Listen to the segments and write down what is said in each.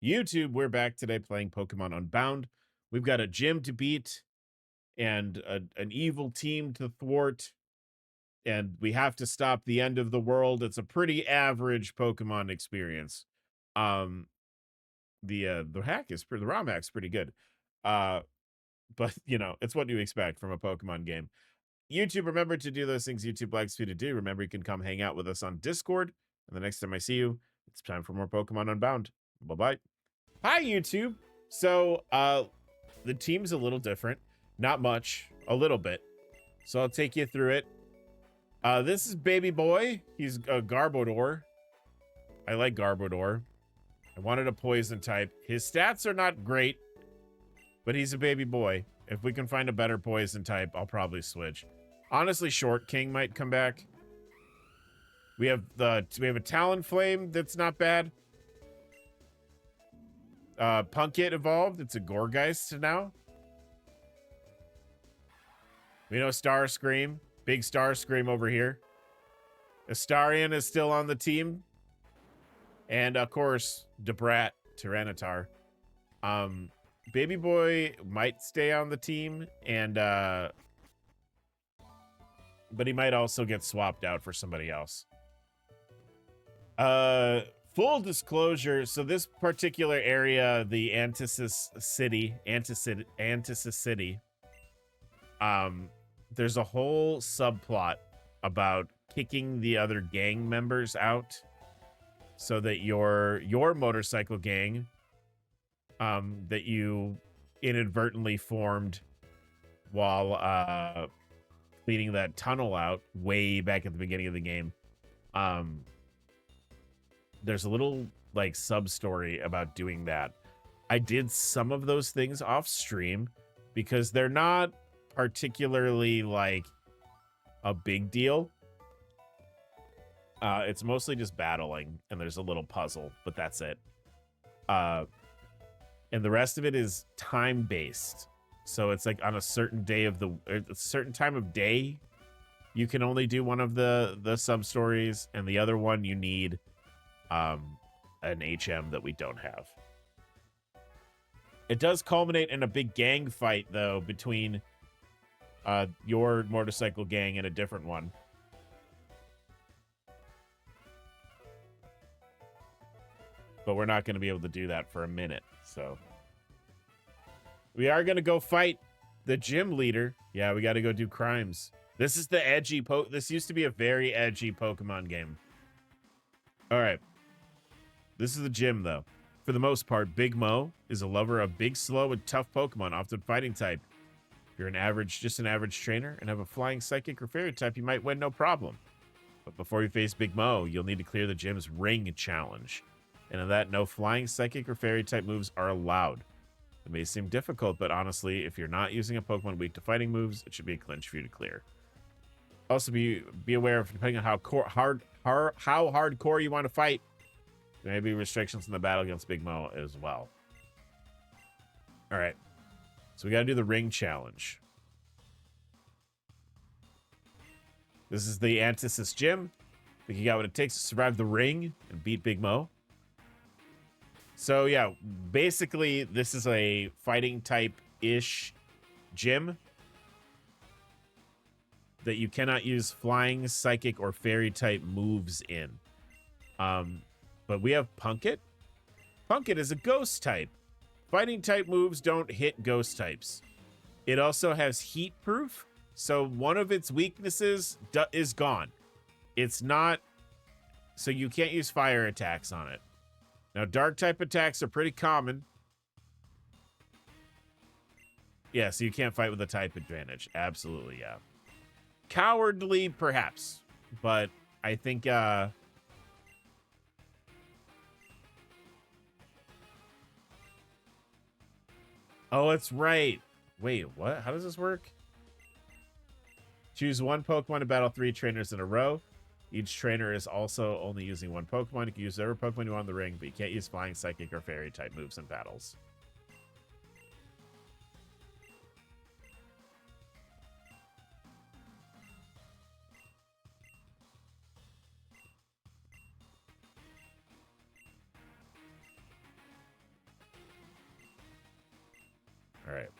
YouTube, we're back today playing Pokemon Unbound. We've got a gym to beat and an evil team to thwart, and we have to stop the end of the world. It's a pretty average Pokemon experience. Um, the hack is the ROM hack's pretty good. Uh, but you know, it's what you expect from a Pokemon game. YouTube, remember to do those things YouTube likes you to do. Remember, you can come hang out with us on Discord. And the next time I see you, it's time for more Pokemon Unbound. Bye-bye. Hi, YouTube. So, the team's a little different. Not much. A little bit. So I'll take you through it. This is Baby Boy. He's a Garbodor. I like Garbodor. I wanted a poison type. His stats are not great, but he's a baby boy. If we can find a better poison type, I'll probably switch. Honestly, Short King might come back. We have a Talonflame that's not bad. Punkit evolved. It's a Gourgeist now. We know Starscream. Big Starscream over here. Astarion is still on the team. And, of course, Debrat, Tyranitar. Baby Boy might stay on the team, and, but he might also get swapped out for somebody else. Full disclosure, so this particular area, the Antithesis City, there's a whole subplot about kicking the other gang members out so that your motorcycle gang that you inadvertently formed while cleaning that tunnel out way back at the beginning of the game. There's a little like sub story about doing that. I did some of those things off stream because they're not particularly like a big deal. It's mostly just battling and there's a little puzzle, but that's it. And the rest of it is time based. So it's like on a certain day of a certain time of day, you can only do one of the sub stories, and the other one you need an HM that we don't have. It does culminate in a big gang fight though between your motorcycle gang and a different one. But we're not going to be able to do that for a minute, so we are going to go fight the gym leader. Yeah, we got to go do crimes. This is the edgy this used to be a very edgy Pokemon game. All right. This is the gym, though. For the most part, Big Mo is a lover of big, slow, and tough Pokemon, often fighting type. If you're just an average trainer and have a flying psychic or fairy type, you might win no problem. But before you face Big Mo, you'll need to clear the gym's ring challenge. And in that, no flying psychic or fairy type moves are allowed. It may seem difficult, but honestly, if you're not using a Pokemon weak to fighting moves, it should be a clinch for you to clear. Also, be aware of, depending on how hardcore you want to fight, there may be restrictions in the battle against Big Mo as well. All right. So we got to do the ring challenge. This is the Antithesis Gym. I think you got what it takes to survive the ring and beat Big Mo. So, yeah, basically, this is a fighting type-ish gym that you cannot use flying, psychic, or fairy type moves in. But we have Punkit. Punkit is a ghost type. Fighting type moves don't hit ghost types. It also has heat proof, so one of its weaknesses is gone. It's not, so you can't use fire attacks on it. Now, dark type attacks are pretty common. Yeah, so you can't fight with a type advantage. Absolutely, yeah. Cowardly, perhaps. But I think, oh, that's right. Wait, what? How does this work? Choose one Pokemon to battle 3 trainers in a row. Each trainer is also only using one Pokemon. You can use whatever Pokemon you want in the ring, but you can't use flying, psychic, or fairy type moves in battles. All right.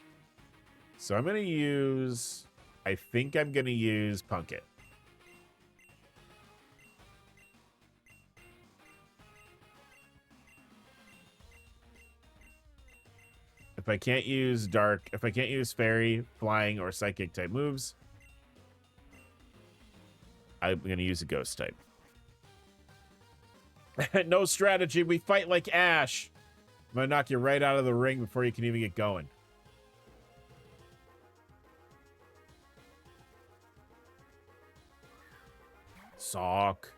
So I'm going to use... I think I'm going to use Punkit. If I can't use Dark... If I can't use Fairy, Flying, or Psychic type moves, I'm going to use a Ghost type. No strategy. We fight like Ash. I'm going to knock you right out of the ring before you can even get going. Sock.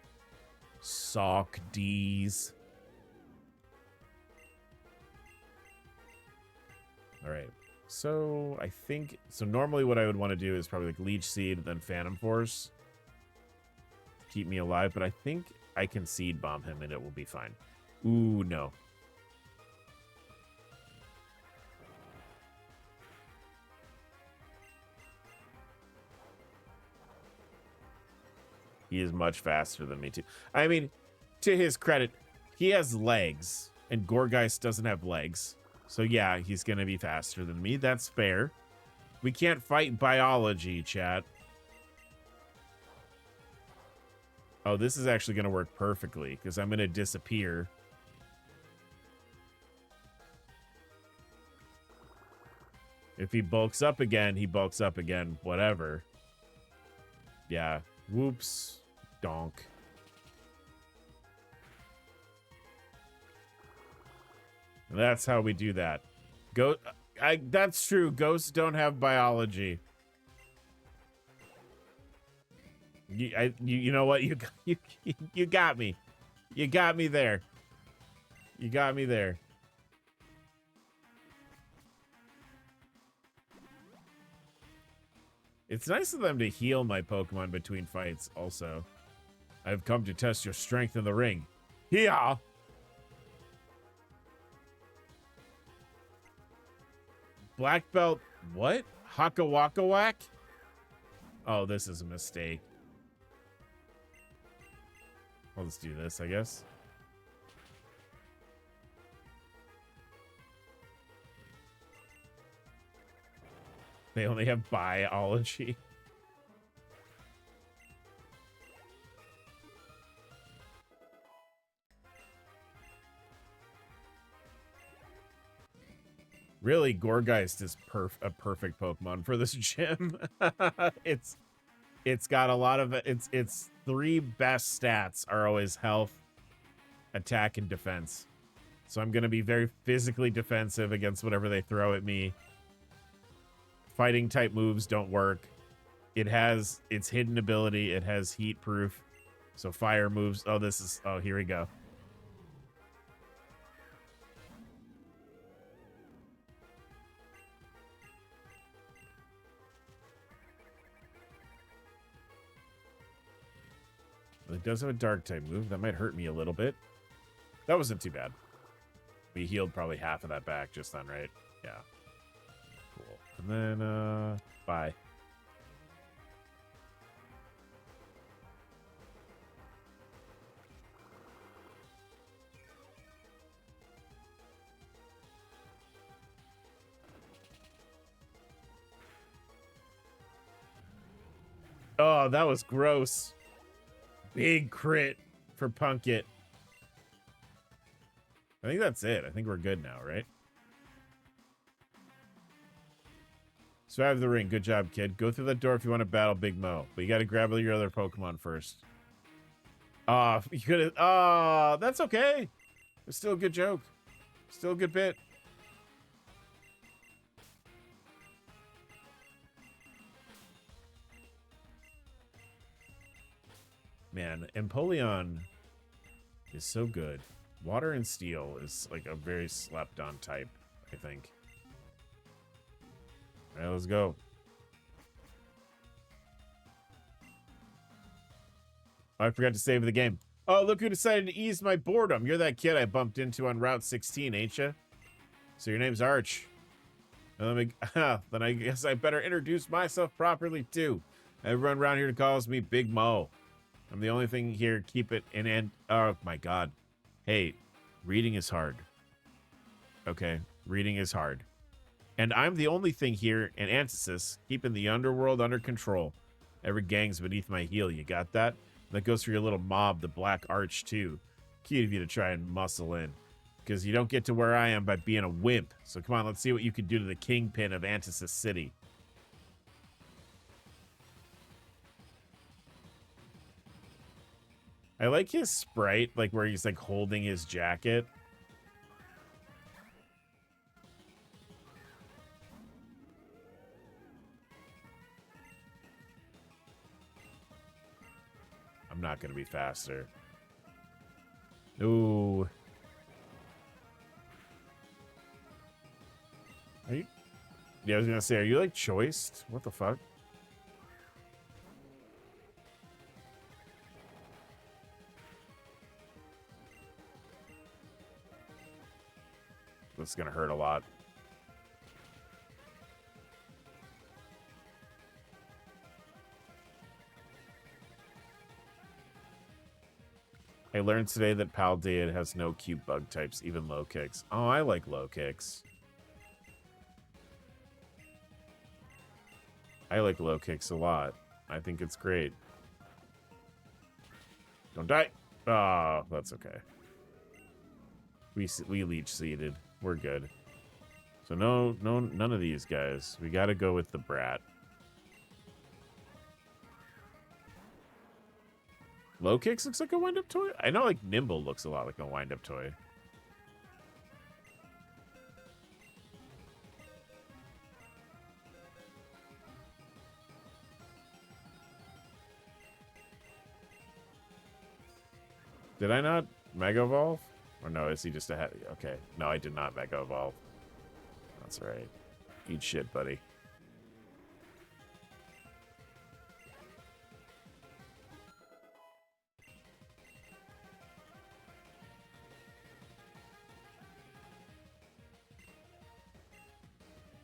Sock D's. All right. So I think... So normally what I would want to do is probably like Leech Seed, then Phantom Force. Keep me alive, but I think I can Seed Bomb him and it will be fine. Ooh, no. He is much faster than me, too. I mean, to his credit, he has legs, and Gorgeist doesn't have legs. So, yeah, he's going to be faster than me. That's fair. We can't fight biology, chat. Oh, this is actually going to work perfectly, because I'm going to disappear. If he bulks up again, he bulks up again. Whatever. Yeah. Whoops. Donk. That's how we do that. That's true. Ghosts don't have biology. You know what? You got me. You got me there. You got me there. It's nice of them to heal my Pokemon between fights also. I've come to test your strength in the ring. Yeah. Black belt, what? Haka Waka Whack? Oh, this is a mistake. I'll just do this, I guess. They only have biology. Really, Gorgeist is a perfect Pokemon for this gym. It's got a lot of its three best stats are always health, attack, and defense. So I'm gonna be very physically defensive against whatever they throw at me. Fighting type moves don't work. It has its hidden ability. It has heat proof. So fire moves. Oh, here we go. It does have a dark type move. That might hurt me a little bit. That wasn't too bad. We healed probably half of that back just then, right? Yeah. Cool. And then, bye. Oh, that was gross. Big crit for Punkit. I think that's it. I think we're good now, right? Survive the ring. Good job, kid. Go through that door if you want to battle Big Mo. But you got to grab all your other Pokemon first. You could have... Oh, that's okay. It's still a good joke. Still a good bit. Man, Empoleon is so good. Water and Steel is like a very slept on type, I think. All right, let's go. I forgot to save the game. Oh, look who decided to ease my boredom. You're that kid I bumped into on Route 16, ain't ya? So your name's Arch. Then I guess I better introduce myself properly, too. Everyone around here calls me Big Mo. I'm the only thing here. Keep it in. Oh, my God. Hey, reading is hard. Okay, reading is hard. And I'm the only thing here in Antisis keeping the underworld under control. Every gang's beneath my heel, you got that? That goes for your little mob, the Black Arch, too. Cute of you to try and muscle in. Because you don't get to where I am by being a wimp. So come on, let's see what you can do to the kingpin of Antisis City. I like his sprite, like where he's like holding his jacket. I'm not going to be faster. Ooh. Are you? Yeah, I was going to say, are you like choiced? What the fuck? This is going to hurt a lot. I learned today that Paldea has no cute bug types, even low kicks. Oh, I like low kicks. I like low kicks a lot. I think it's great. Don't die. Oh, that's okay. We leech seeded. We're good. So none of these guys. We got to go with the brat. Low kicks looks like a wind-up toy? I know like Nimble looks a lot like a wind-up toy. Did I not Mega Evolve? Or no, is he just a heavy? Okay. No, I did not Mega Evolve. That's right. Eat shit, buddy.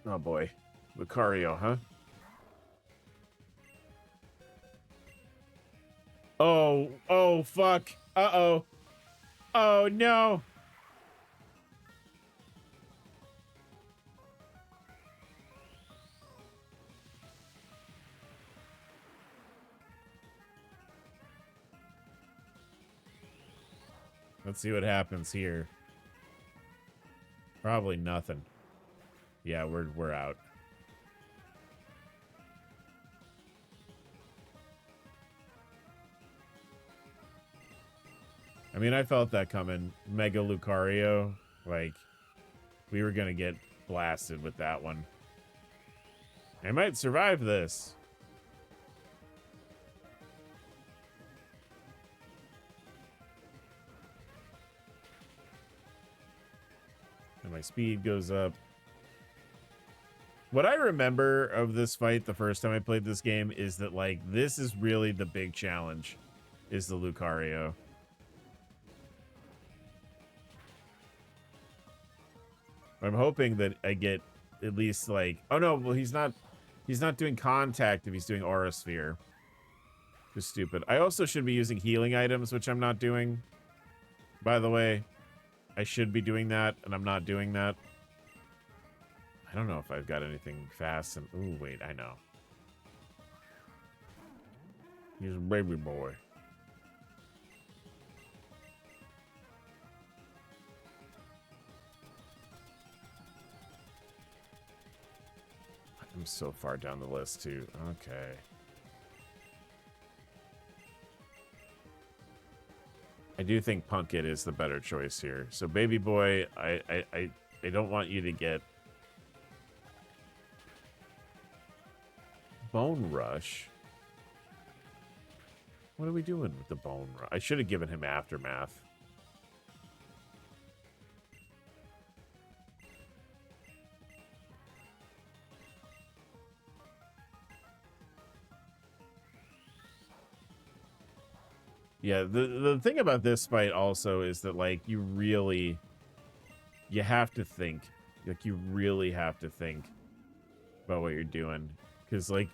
Oh boy. Lucario, huh? Oh, fuck. Uh-oh. Oh, no. Let's see what happens here. Probably nothing. Yeah, we're out. I mean, I felt that coming. Mega Lucario. Like, we were going to get blasted with that one. I might survive this. And my speed goes up. What I remember of this fight the first time I played this game is that, like, this is really the big challenge, is the Lucario. I'm hoping that I get at least, like... Oh, no, well, he's not doing contact if he's doing Aura Sphere. Just stupid. I also should be using healing items, which I'm not doing. By the way, I should be doing that, and I'm not doing that. I don't know if I've got anything fast and... Ooh, wait, I know. He's a baby boy. I'm so far down the list, too. Okay. I do think Punkit is the better choice here. So, baby boy, I don't want you to get... Bone Rush. What are we doing with the Bone Rush? I should have given him Aftermath. Yeah, the thing about this fight also is that, like, you have to think. Like, you really have to think about what you're doing. Because, like,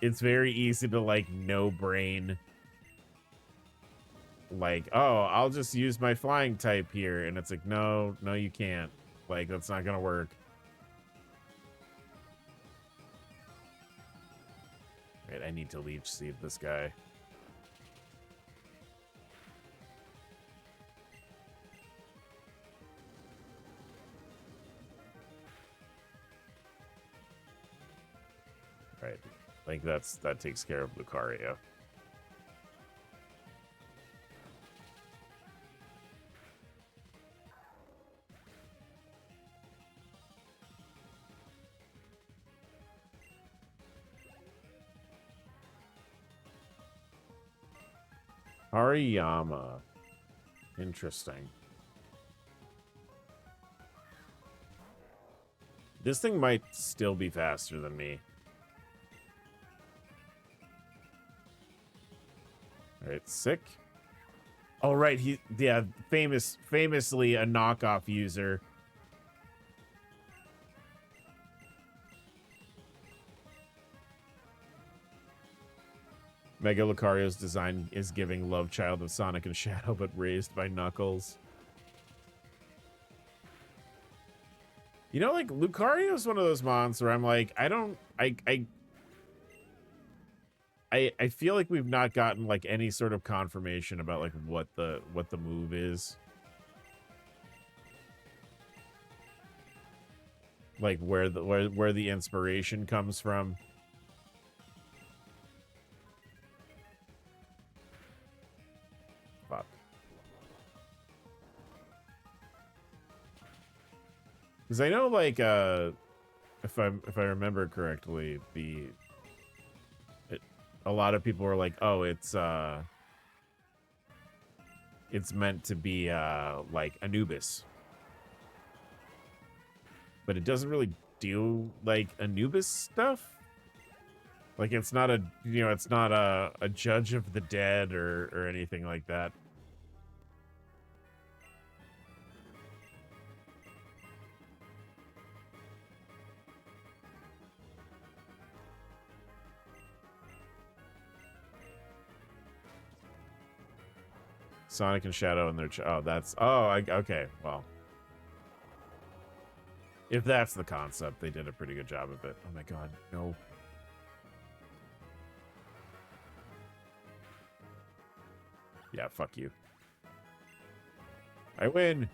it's very easy to, like, no brain. Like, oh, I'll just use my flying type here. And it's like, no, you can't. Like, that's not going to work. right, I need to leech seed this guy. Right, I think that takes care of Lucario. Hariyama. Interesting. This thing might still be faster than me. All right, sick. Oh, right. Yeah, famously a knockoff user. Mega Lucario's design is giving love child of Sonic and Shadow, but raised by Knuckles. You know, like, Lucario's one of those mons where I'm like, I feel like we've not gotten like any sort of confirmation about like what the move is. Like where the inspiration comes from. Fuck. Because I know, like, if I remember correctly, a lot of people were like, "Oh, it's meant to be like Anubis," but it doesn't really do like Anubis stuff. Like, it's not a it's not a judge of the dead or anything like that. Sonic and Shadow and their okay, well, if that's the concept, they did a pretty good job of it. Oh my god, no. Yeah, fuck you. I win.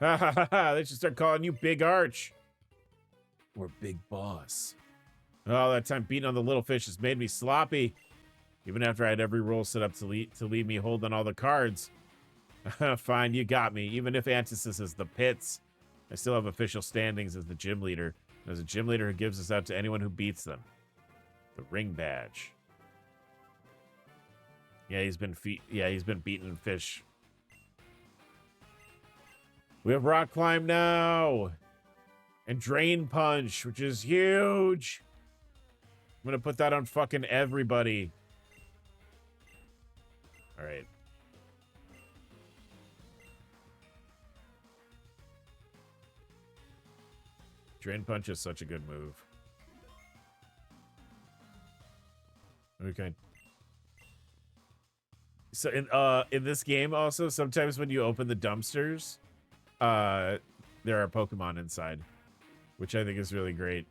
Ha ha ha ha, they should start calling you Big Arch or Big Boss. Oh, that time beating on the little fish has made me sloppy. Even after I had every rule set up to leave me holding all the cards. Fine, you got me. Even if Antisus is the pits, I still have official standings as the gym leader. As a gym leader who gives us out to anyone who beats them. The ring badge. Yeah, he's been beating fish. We have rock climb now. And drain punch, which is huge. I'm gonna put that on fucking everybody. All right. Drain punch is such a good move. Okay. So in this game also, sometimes when you open the dumpsters, there are Pokemon inside, which I think is really great.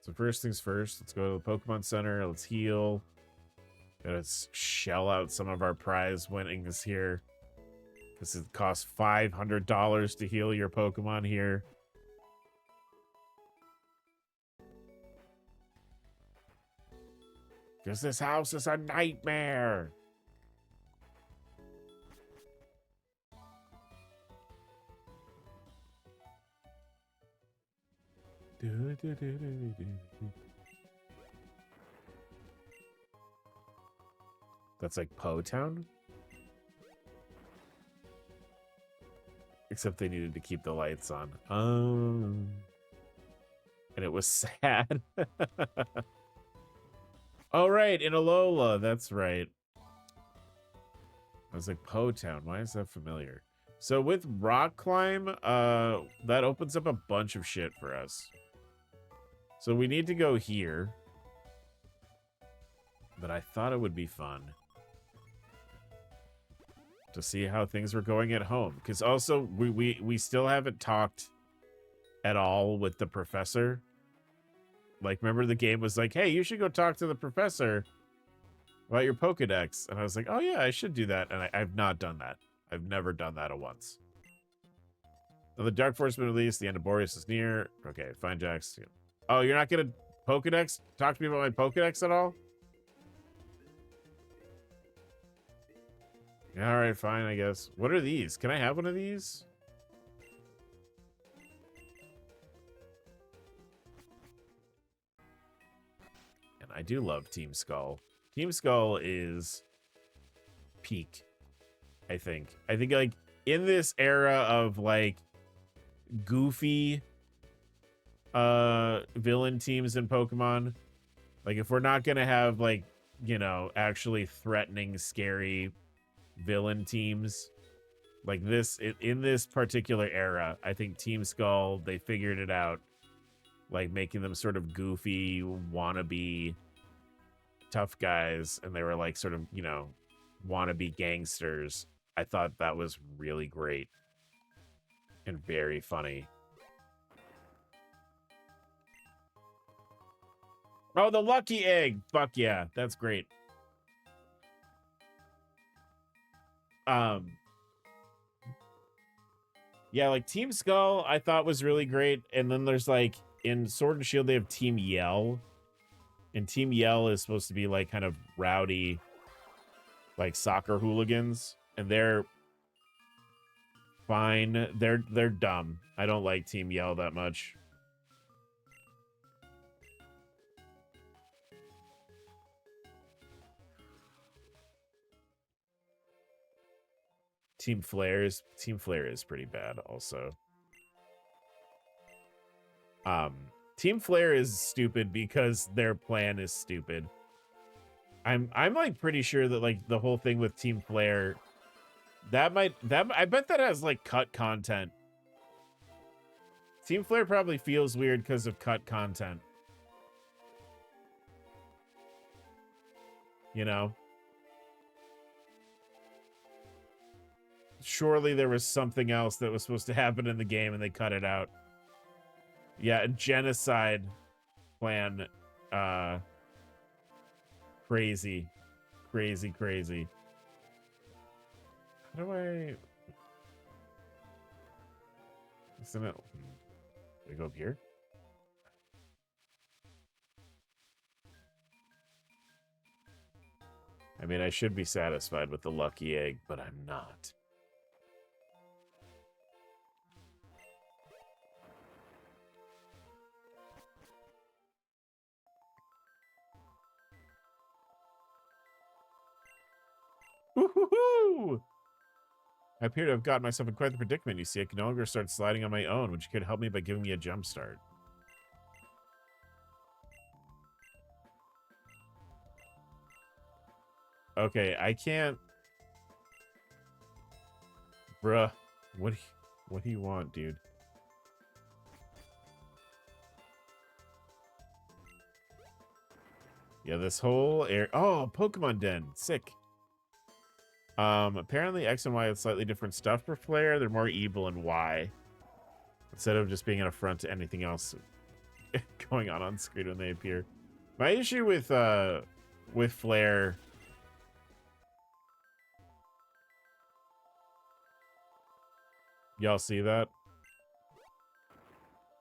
So first things first, let's go to the Pokemon Center. Let's heal. Gotta shell out some of our prize winnings here. This costs $500 to heal your Pokemon here. Because this house is a nightmare. That's like Po Town? Except they needed to keep the lights on. And it was sad. Oh, right, in Alola. That's right. I was like, Po Town. Why is that familiar? So with Rock Climb, that opens up a bunch of shit for us. So we need to go here. but I thought it would be fun to see how things were going at home. Because also, we still haven't talked at all with the professor. Like, remember the game was like, hey, you should go talk to the professor about your Pokedex. And I was like, oh yeah, I should do that. And I've not done that. I've never done that at once. Now, the Dark Force has been released. The end of Boreas is near. Okay, fine, Jax. Oh, you're not going to Pokedex? Talk to me about my Pokedex at all? Yeah, all right, fine, I guess. What are these? Can I have one of these? And I do love Team Skull. Team Skull is peak, I think. I think, like, in this era of, like, goofy villain teams in Pokemon, like, if we're not gonna have, like, you know, actually threatening, scary villain teams like this, in this particular era, I think Team Skull, they figured it out, like making them sort of goofy, wannabe tough guys, and they were like sort of, you know, wannabe gangsters. I thought that was really great and very funny. Oh, the lucky egg. Fuck yeah, that's great. Yeah, like Team Skull I thought was really great. And then there's like in Sword and Shield they have Team Yell. And Team Yell is supposed to be like kind of rowdy, like soccer hooligans. And they're fine. They're dumb. I don't like Team Yell that much. Team Flare is pretty bad also. Team Flare is stupid because their plan is stupid. I'm like pretty sure that like the whole thing with Team Flare, I bet that has like cut content. Team Flare probably feels weird because of cut content. You know? Surely there was something else that was supposed to happen in the game and they cut it out. Yeah, a genocide plan. Crazy. Crazy. How do I... Isn't it... Do I go up here? I mean, I should be satisfied with the lucky egg, but I'm not. Woohoo! I appear to have gotten myself in quite the predicament. You see, I can no longer start sliding on my own, which could help me by giving me a jump start. Okay, I can't... Bruh, what do you want, dude? Yeah, this whole area... Oh, Pokemon Den. Sick. Apparently X and Y have slightly different stuff for Flare. They're more evil in Y. Instead of just being an affront to anything else going on screen when they appear. My issue with Flare... Y'all see that?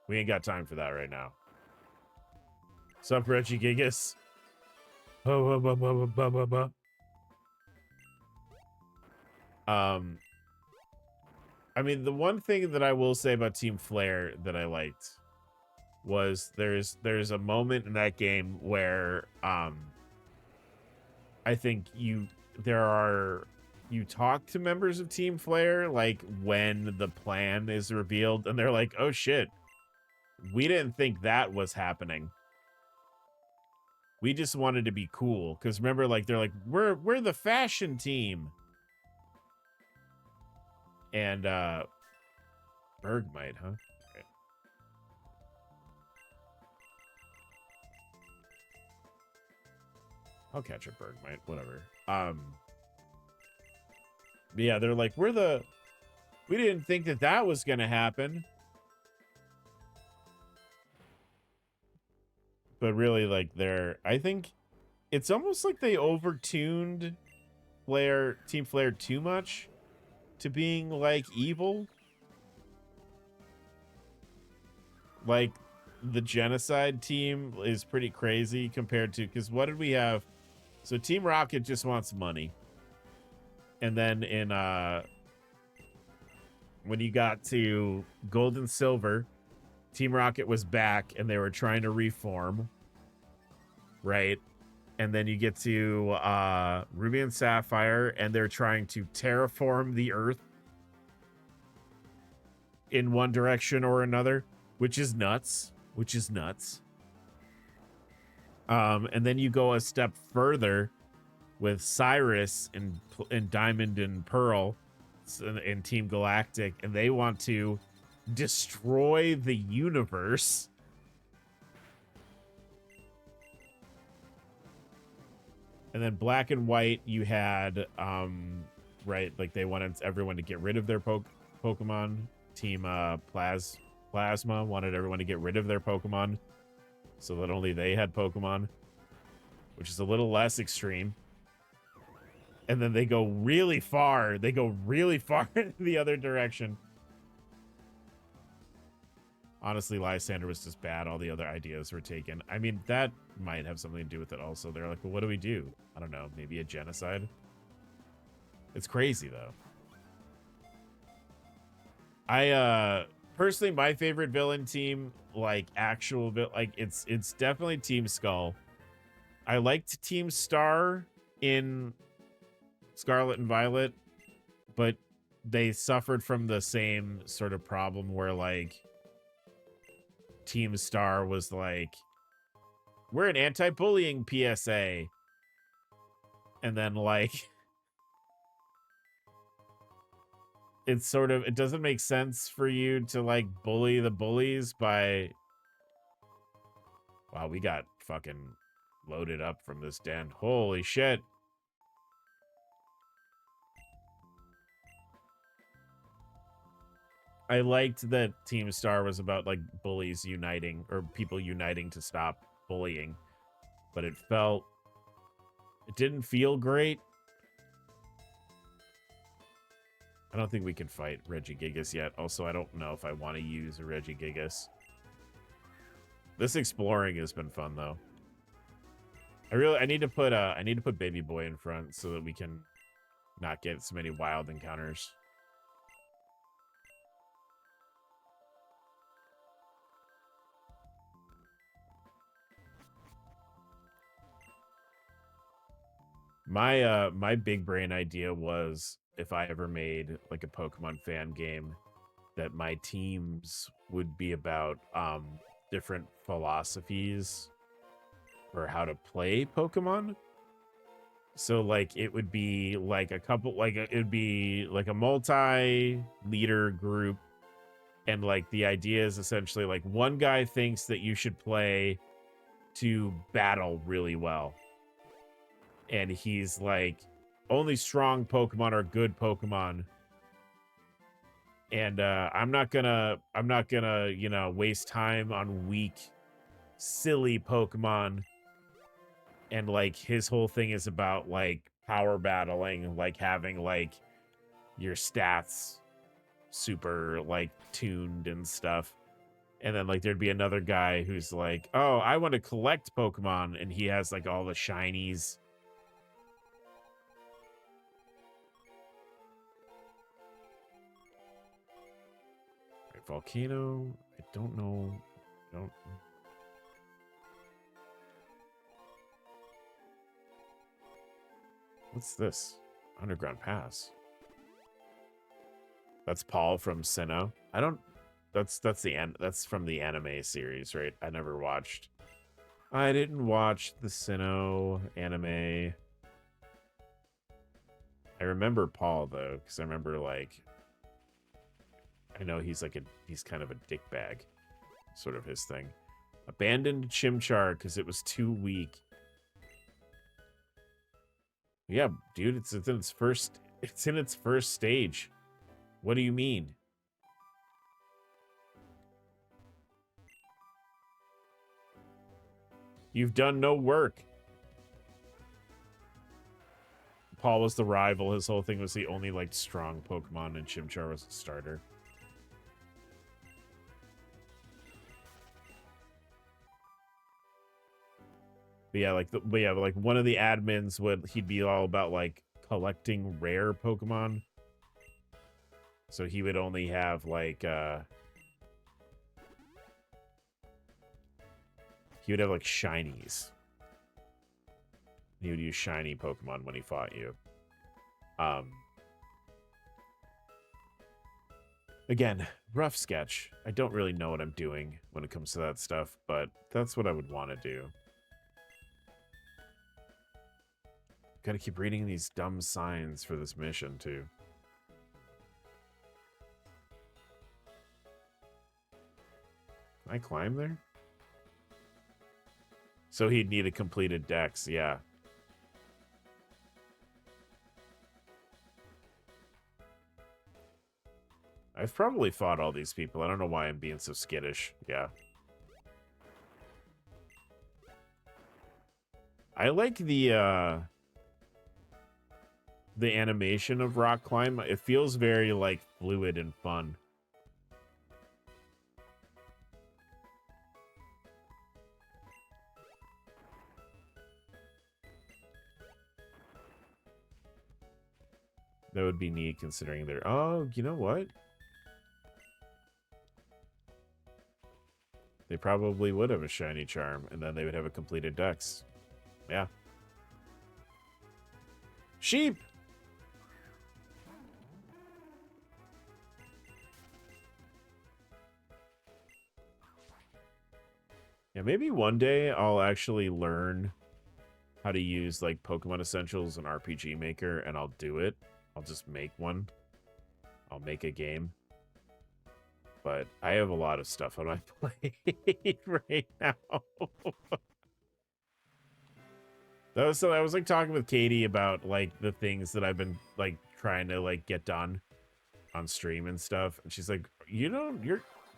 We ain't got time for that right now. Sup, Reggie Gigas? I mean, the one thing that I will say about Team Flare that I liked was there's a moment in that game where I think you talk to members of Team Flare like when the plan is revealed and they're like, oh shit, we didn't think that was happening. We just wanted to be cool. Because remember, like, they're like, we're the fashion team. And, Bergmite, huh? Okay. I'll catch a Bergmite, whatever. Yeah, they're like, we didn't think that was gonna happen. But really, like, I think it's almost like they overtuned Team Flare too much to being, like, evil. Like, the Genocide team is pretty crazy compared to, because what did we have? So Team Rocket just wants money. And then when you got to Gold and Silver, Team Rocket was back and they were trying to reform. Right? And then you get to Ruby and Sapphire and they're trying to terraform the Earth in one direction or another, which is nuts. And then you go a step further with Cyrus and Diamond and Pearl and Team Galactic, and they want to destroy the universe. And then Black and White, you had right, like they wanted everyone to get rid of their Pokemon. Team Plasma wanted everyone to get rid of their Pokemon so that only they had Pokemon, which is a little less extreme. And then they go really far. They go really far in the other direction. Honestly, Lysander was just bad. All the other ideas were taken. I mean, that might have something to do with it also. They're like, well, what do we do? I don't know. Maybe a genocide? It's crazy, though. Personally, my favorite villain team, like actual, like it's definitely Team Skull. I liked Team Star in Scarlet and Violet, but they suffered from the same sort of problem where like Team Star was like, we're an anti-bullying PSA. And then like it doesn't make sense for you to like bully the bullies by, wow, we got fucking loaded up from this den. Holy shit. I liked that Team Star was about like bullies uniting or people uniting to stop bullying, but it didn't feel great. I don't think we can fight Regigigas yet. Also, I don't know if I want to use a Regigigas. This exploring has been fun though. I need to put Baby Boy in front so that we can not get so many wild encounters. My big brain idea was if I ever made like a Pokemon fan game, that my teams would be about different philosophies for how to play Pokemon. So like it would be like it would be like a multi-leader group, and like the idea is essentially like one guy thinks that you should play to battle really well. And he's like, only strong Pokemon are good Pokemon. And I'm not gonna, you know, waste time on weak, silly Pokemon. And like his whole thing is about like power battling, like having like your stats super like tuned and stuff. And then like there'd be another guy who's like, oh, I want to collect Pokemon, and he has like all the shinies. Volcano, I don't know. What's this? Underground Pass. That's Paul from Sinnoh. I don't. That's from the anime series, right? I never watched. I didn't watch the Sinnoh anime. I remember Paul though, because I remember like. I know he's kind of a dickbag, sort of his thing. Abandoned Chimchar because it was too weak. Yeah, dude, it's in its first stage. What do you mean? You've done no work. Paul was the rival. His whole thing was he only liked strong Pokemon, and Chimchar was a starter. But yeah, like one of the admins he'd be all about like collecting rare Pokemon. So he would only have like he would have like shinies. He would use shiny Pokemon when he fought you. Again, rough sketch. I don't really know what I'm doing when it comes to that stuff, but that's what I would want to do. Gotta keep reading these dumb signs for this mission, too. Can I climb there? So he'd need a completed dex, yeah. I've probably fought all these people. I don't know why I'm being so skittish. Yeah. I like the animation of rock climb. It feels very like fluid and fun. That would be neat considering they're... Oh, you know what? They probably would have a shiny charm, and then they would have a completed dex. Yeah. Sheep! Yeah, maybe one day I'll actually learn how to use like Pokemon Essentials and RPG Maker, and I'll do it. I'll just make one. I'll make a game. But I have a lot of stuff on my plate right now. I was like talking with Katie about like the things that I've been like trying to like get done on stream and stuff, and she's like,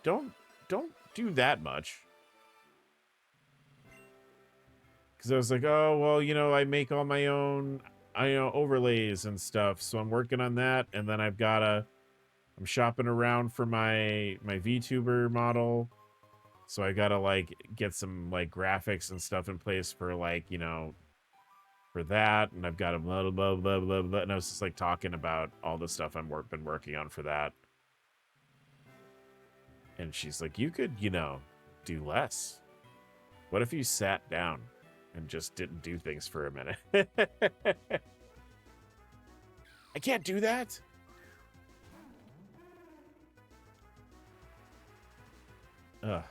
don't do that much. Because I was like, oh well, I make all my own overlays and stuff, so I'm working on that, and then I'm shopping around for my VTuber model, so I gotta like get some like graphics and stuff in place for like for that, and I've got a blah blah blah blah blah, and I was just like talking about all the stuff I've been working on for that, and she's like, you could do less. What if you sat down and just didn't do things for a minute? I can't do that. Ugh.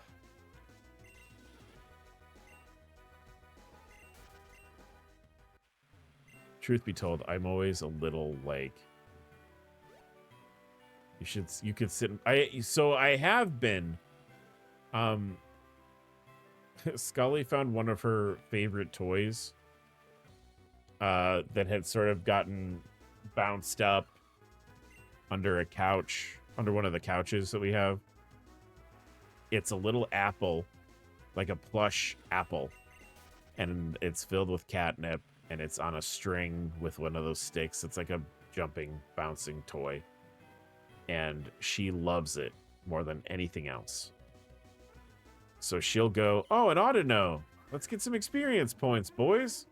Truth be told, I'm always a little like, you could sit. I have been. Scully found one of her favorite toys that had sort of gotten bounced up under a couch, under one of the couches that we have. It's a little apple, like a plush apple, and it's filled with catnip, and it's on a string with one of those sticks. It's like a jumping, bouncing toy, and she loves it more than anything else. So she'll go, oh, an Audino. Let's get some experience points, boys.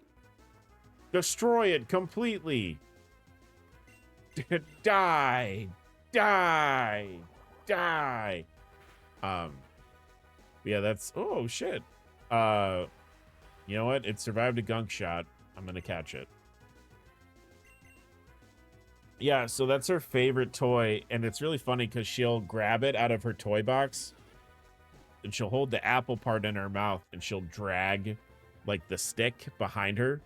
Destroy it completely. Die. Die. Die. Yeah, that's... Oh, shit. You know what? It survived a gunk shot. I'm going to catch it. Yeah, so that's her favorite toy, and it's really funny because she'll grab it out of her toy box, and she'll hold the apple part in her mouth, and she'll drag like the stick behind her,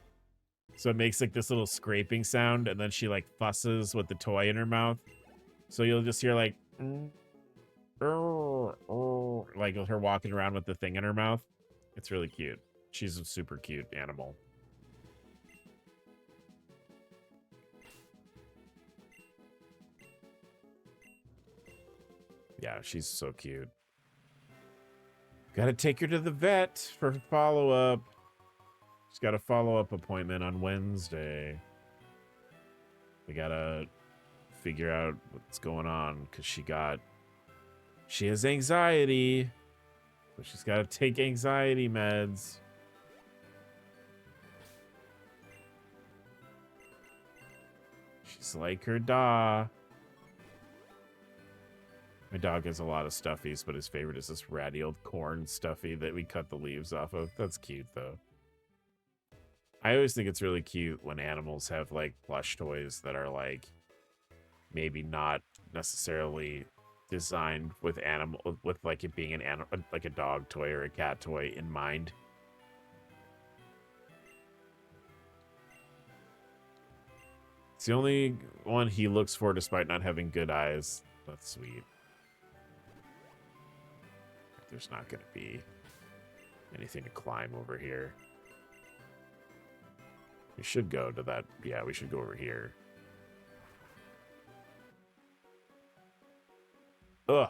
so it makes like this little scraping sound, and then she like fusses with the toy in her mouth, so you'll just hear like her walking around with the thing in her mouth. It's really cute. She's a super cute animal. Yeah, she's so cute. Gotta take her to the vet for follow-up. She's got a follow-up appointment on Wednesday. We gotta figure out what's going on because she has anxiety. So she's gotta take anxiety meds. She's like her dog. My dog has a lot of stuffies, but his favorite is this ratty old corn stuffy that we cut the leaves off of. That's cute, though. I always think it's really cute when animals have, like, plush toys that are, like, maybe not necessarily designed with like, it being like a dog toy or a cat toy in mind. It's the only one he looks for despite not having good eyes. That's sweet. There's not going to be anything to climb over here. We should go to that. Yeah, we should go over here. Ugh.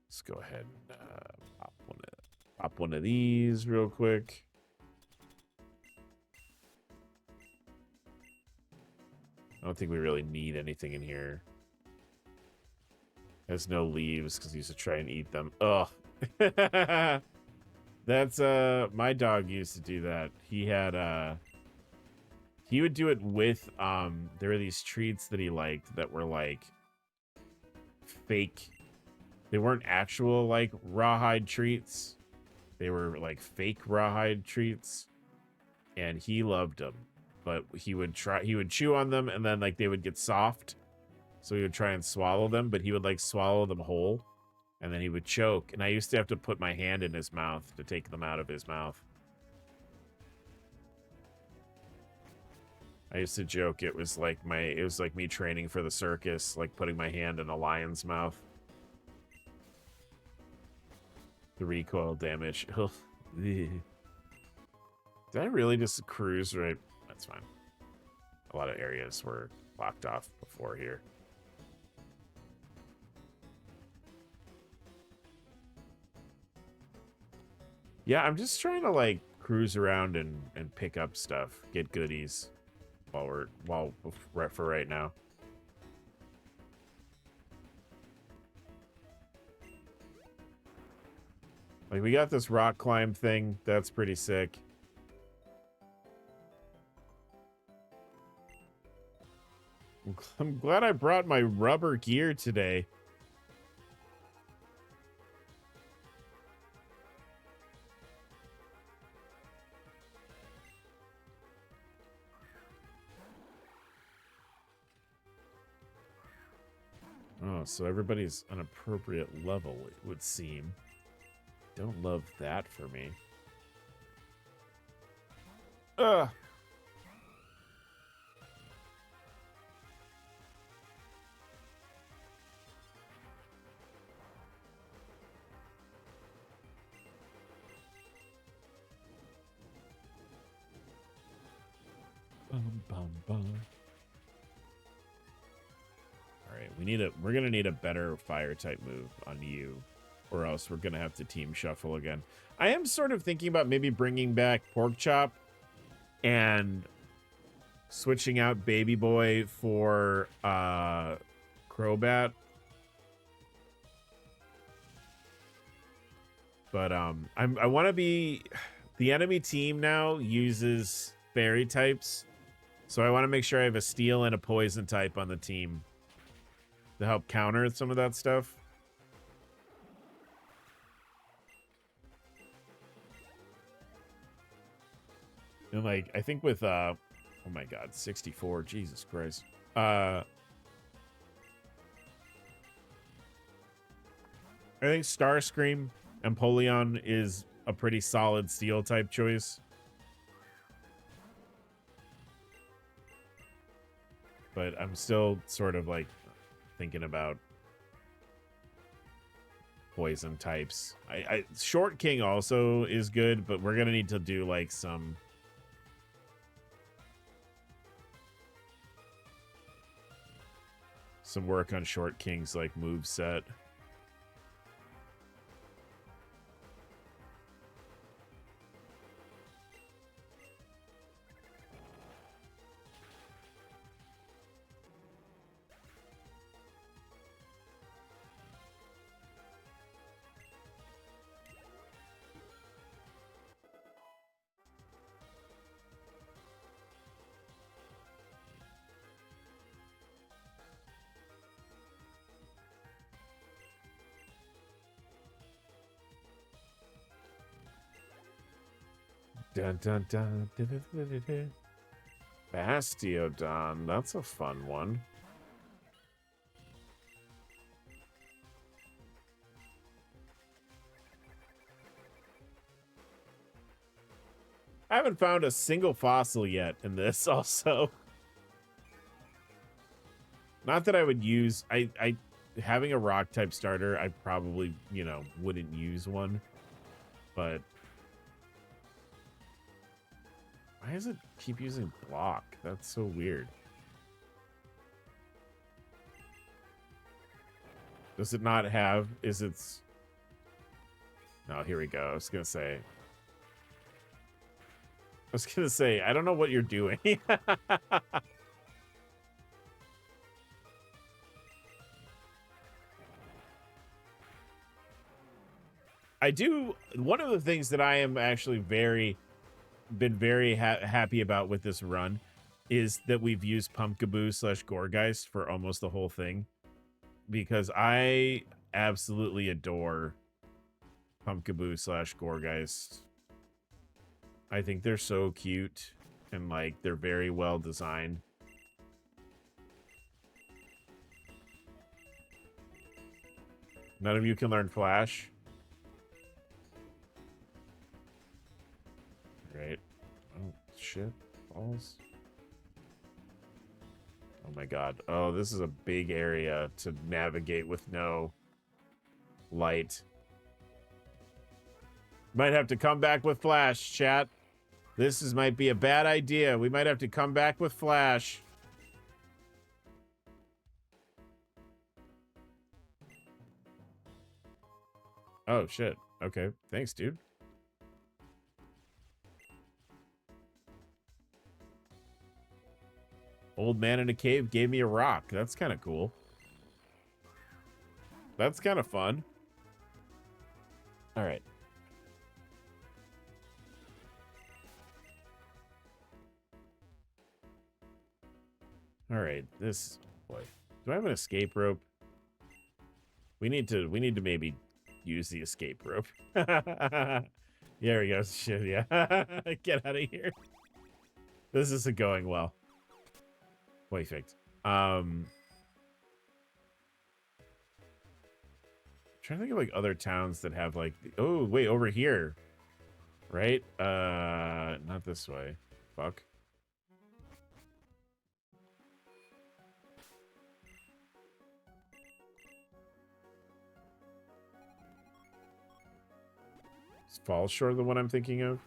Let's go ahead and pop one of these real quick. I don't think we really need anything in here. There's no leaves because he used to try and eat them. Ugh. That's my dog used to do that. He had he would do it with there were these treats that he liked that were like fake. They weren't actual like rawhide treats. They were like fake rawhide treats. And he loved them. But he would chew on them and then like they would get soft. So he would try and swallow them, but he would like swallow them whole and then he would choke. And I used to have to put my hand in his mouth to take them out of his mouth. I used to joke it was like me training for the circus, like putting my hand in a lion's mouth. The recoil damage. Did I really just cruise right? That's fine. A lot of areas were blocked off before here. Yeah, I'm just trying to like cruise around and pick up stuff, get goodies for right now. Like we got this rock climb thing, that's pretty sick. I'm glad I brought my rubber gear today. Oh, so everybody's an appropriate level, it would seem. Don't love that for me. Ugh. Bum, bum. All right, we're gonna need a better fire type move on you, or else we're gonna have to team shuffle again. I am sort of thinking about maybe bringing back Pork Chop and switching out Baby Boy for Crobat. But I want to be the enemy team now uses fairy types. So I want to make sure I have a steel and a poison type on the team to help counter some of that stuff. And like I think with oh my god, 64, Jesus Christ. I think Starscream and Empoleon is a pretty solid steel type choice. But I'm still sort of like thinking about poison types. Short King also is good, but we're gonna need to do like some some work on Short King's like move set. Dun, dun, dun, dun, dun, dun, dun, dun. Bastiodon, that's a fun one. I haven't found a single fossil yet in this also. Not that I would use, I having a rock type starter, I probably, you know, wouldn't use one, but why does it keep using block? That's so weird. Does it not have, is it's, no, here we go. I was gonna say, I don't know what you're doing. I do, one of the things that I am actually been very happy about with this run is that we've used Pumpkaboo / Gourgeist for almost the whole thing, because I absolutely adore Pumpkaboo / Gourgeist. I think they're so cute and like they're very well designed. None of you can learn Flash. Right. Oh, shit. Balls. Oh my god. Oh, this is a big area to navigate with no light. Might have to come back with Flash, chat. This might be a bad idea. We might have to come back with Flash. Oh, shit. Okay. Thanks, dude. Old man in a cave gave me a rock. That's kind of cool. That's kind of fun. All right. All right. This, boy. Do I have an escape rope? We need to maybe use the escape rope. There we go. Shit, yeah. Get out of here. This isn't going well. Perfect. Trying to think of like other towns that have like, oh wait, over here, right? Not this way. Fuck. Is Falls Shore the one I'm thinking of?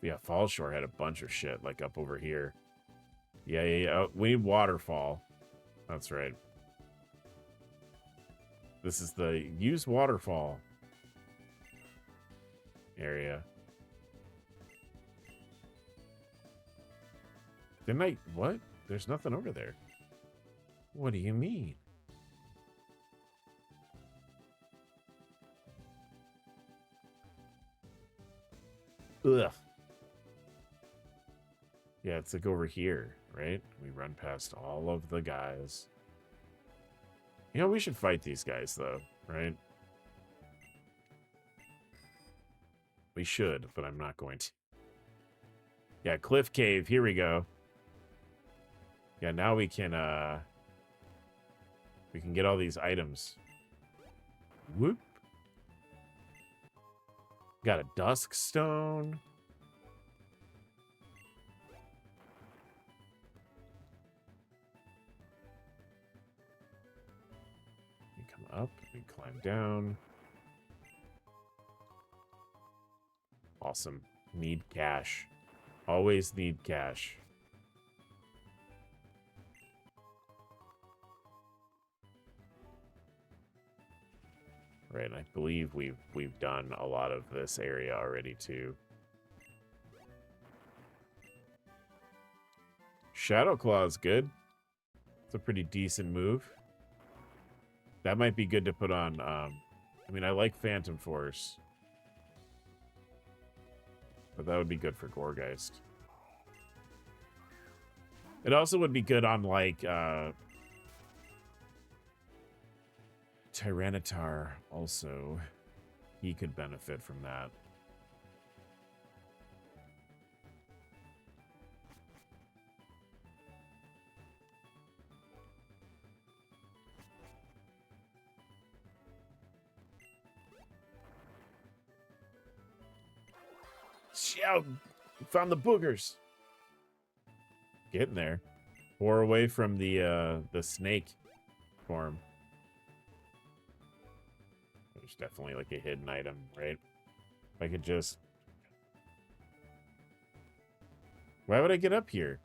Yeah, Falls Shore had a bunch of shit like up over here. Yeah. Oh, we need Waterfall. That's right. This is the use Waterfall area. Didn't I? What? There's nothing over there. What do you mean? Ugh. Yeah, it's like over here, right? We run past all of the guys. You know, we should fight these guys, though, right? We should, but I'm not going to. Yeah, Cliff Cave. Here we go. Yeah, now we can get all these items. Whoop. Got a Dusk Stone. We come up, we climb down. Awesome. Need cash. Always need cash. Right, and I believe we've done a lot of this area already too. Shadow Claw is good. It's a pretty decent move. That might be good to put on. I mean, I like Phantom Force, but that would be good for Gorgeist. It also would be good on like Tyranitar. Also, he could benefit from that. Shout! Found the boogers. Getting there. 4 away from the snake form. There's definitely like a hidden item, right? If I could just... Why would I get up here?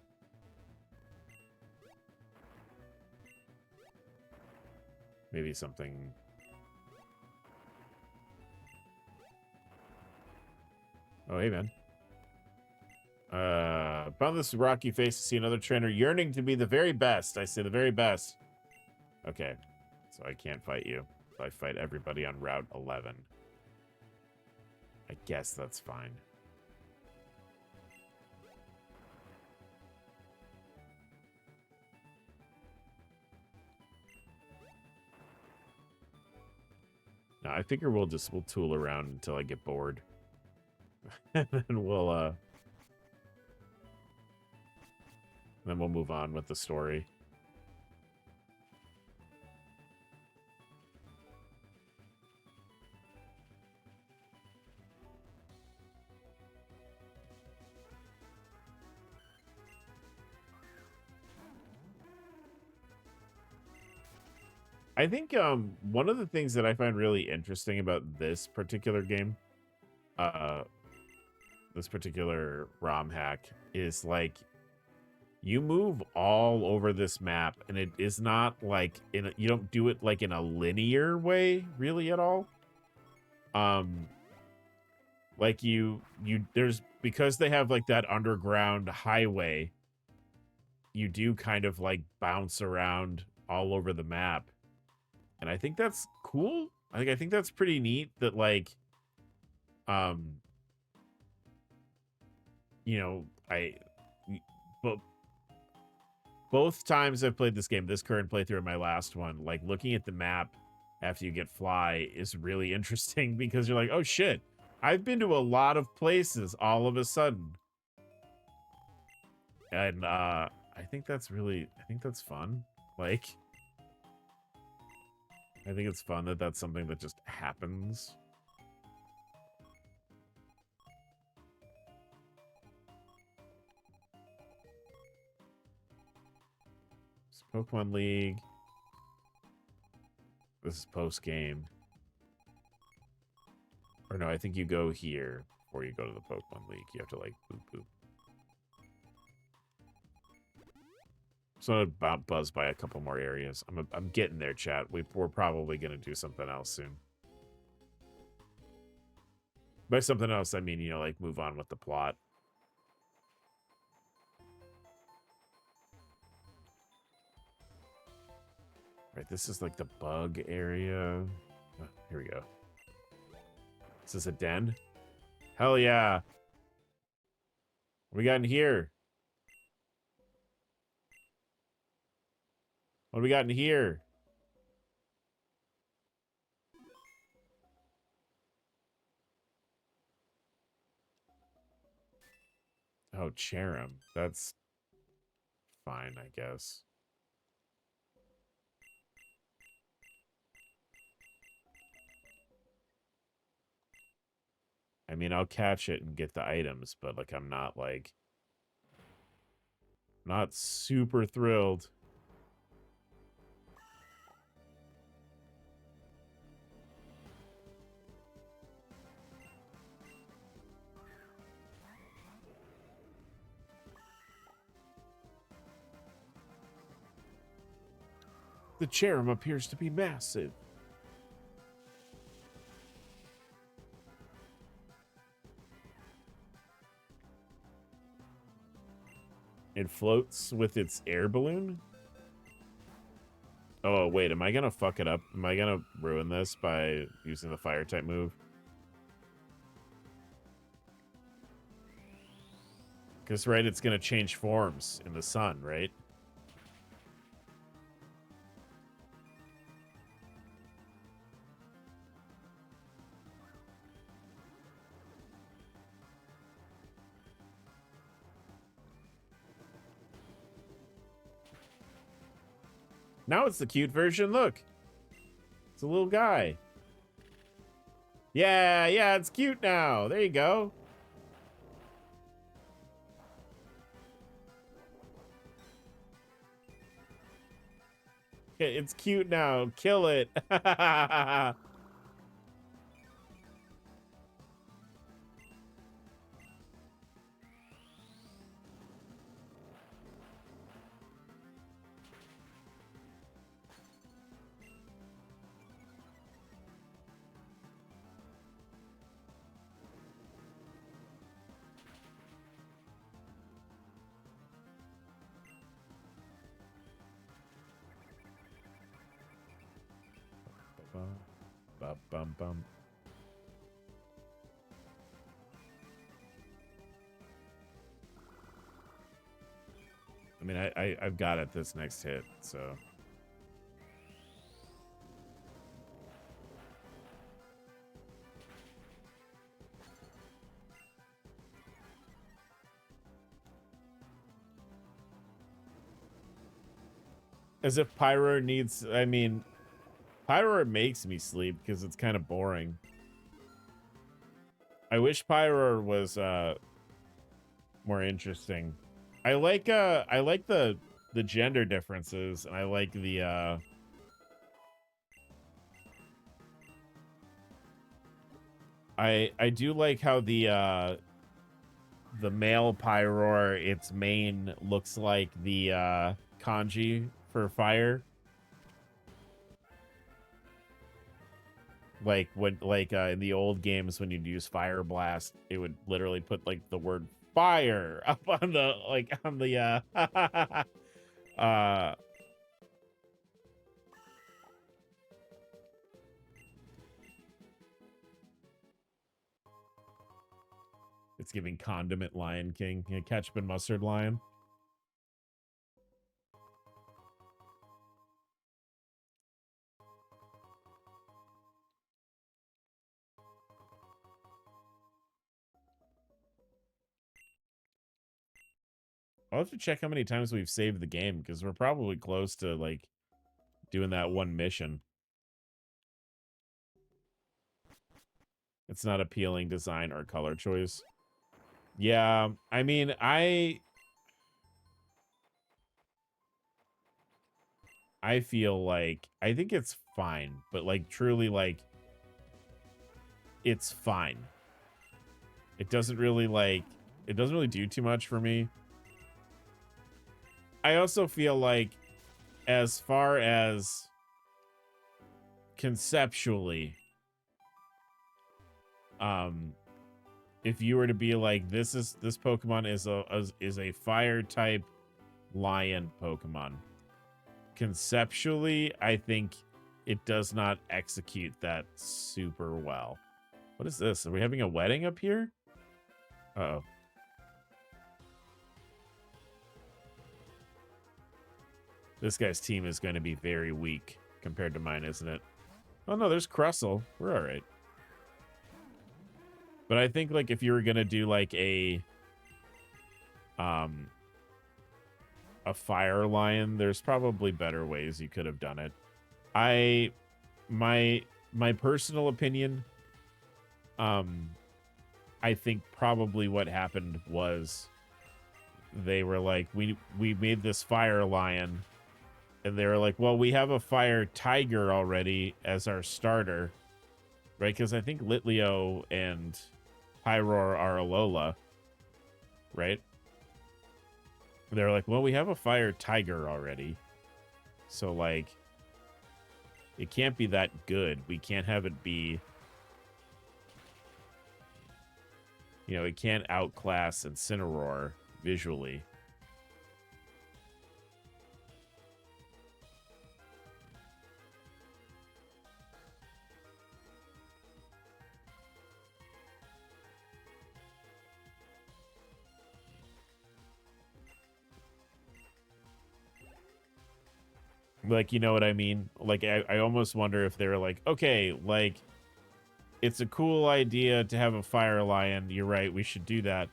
Maybe something... Oh, hey, man. Found this rocky face to see another trainer yearning to be the very best. I say the very best. Okay. So I can't fight you. So I fight everybody on Route 11. I guess that's fine. No, I figure we'll tool around until I get bored. And then we'll move on with the story. I think one of the things that I find really interesting about this particular game, this particular ROM hack, is like you move all over this map, and it is not like you don't do it like in a linear way really at all. Like there's, because they have like that underground highway, you do kind of like bounce around all over the map. And I think that's cool. I think that's pretty neat that like you know, but both times I've played this game, this current playthrough and my last one, like looking at the map after you get fly is really interesting because you're like, oh shit, I've been to a lot of places all of a sudden. And I think that's fun. Like, I think it's fun that that's something that just happens. It's Pokemon League. This is post-game. Or no, I think you go here before you go to the Pokemon League. You have to, like, boop, boop. So I'm buzzed by a couple more areas. I'm getting there, chat. We're probably going to do something else soon. By something else, I mean, you know, like, move on with the plot. Right, this is, like, the bug area. Oh, here we go. Is this a den? Hell yeah. What we got in here? What do we got in here? Oh, Cherim. That's fine, I guess. I mean, I'll catch it and get the items, but, like, I'm not, like... Not super thrilled. The Cherim appears to be massive. It floats with its air balloon? Oh, wait, am I gonna fuck it up? Am I gonna ruin this by using the fire type move? Because, right, it's gonna change forms in the sun, right? Now it's the cute version, look! It's a little guy. Yeah, it's cute now. There you go. It's cute now. Kill it. Bum. I mean, I've got it this next hit, so. As if Pyro needs, I mean, Pyro makes me sleep because it's kind of boring. I wish Pyro was more interesting. I like the gender differences, and I like the I do like how the male Pyroar, its mane looks like the kanji for fire. Like when in the old games when you'd use Fire Blast, it would literally put like the word fire up on the it's giving condiment Lion King, ketchup and mustard lion. I'll have to check how many times we've saved the game, because we're probably close to like doing that one mission. It's not appealing design or color choice. Yeah, I mean, I feel like, I think it's fine, but like truly, like, it's fine. It doesn't really do too much for me. I also feel like, as far as conceptually, if you were to be like, this Pokemon is a fire type lion Pokemon, conceptually, I think it does not execute that super well. What is this? Are we having a wedding up here? Uh-oh. This guy's team is going to be very weak compared to mine, isn't it? Oh, no, there's Crustle. We're all right. But I think, like, if you were going to do, like, a fire lion, there's probably better ways you could have done it. My personal opinion, I think probably what happened was they were like, we made this fire lion, and they were like, well, we have a fire tiger already as our starter, right? Because I think Litleo and Pyroar are Alola, right? They're like, well, we have a fire tiger already, so like, it can't be that good. We can't have it be, you know, it can't outclass Incineroar visually. Like, you know what I mean? Like, I almost wonder if they were like, okay, like, it's a cool idea to have a fire lion. You're right, we should do that.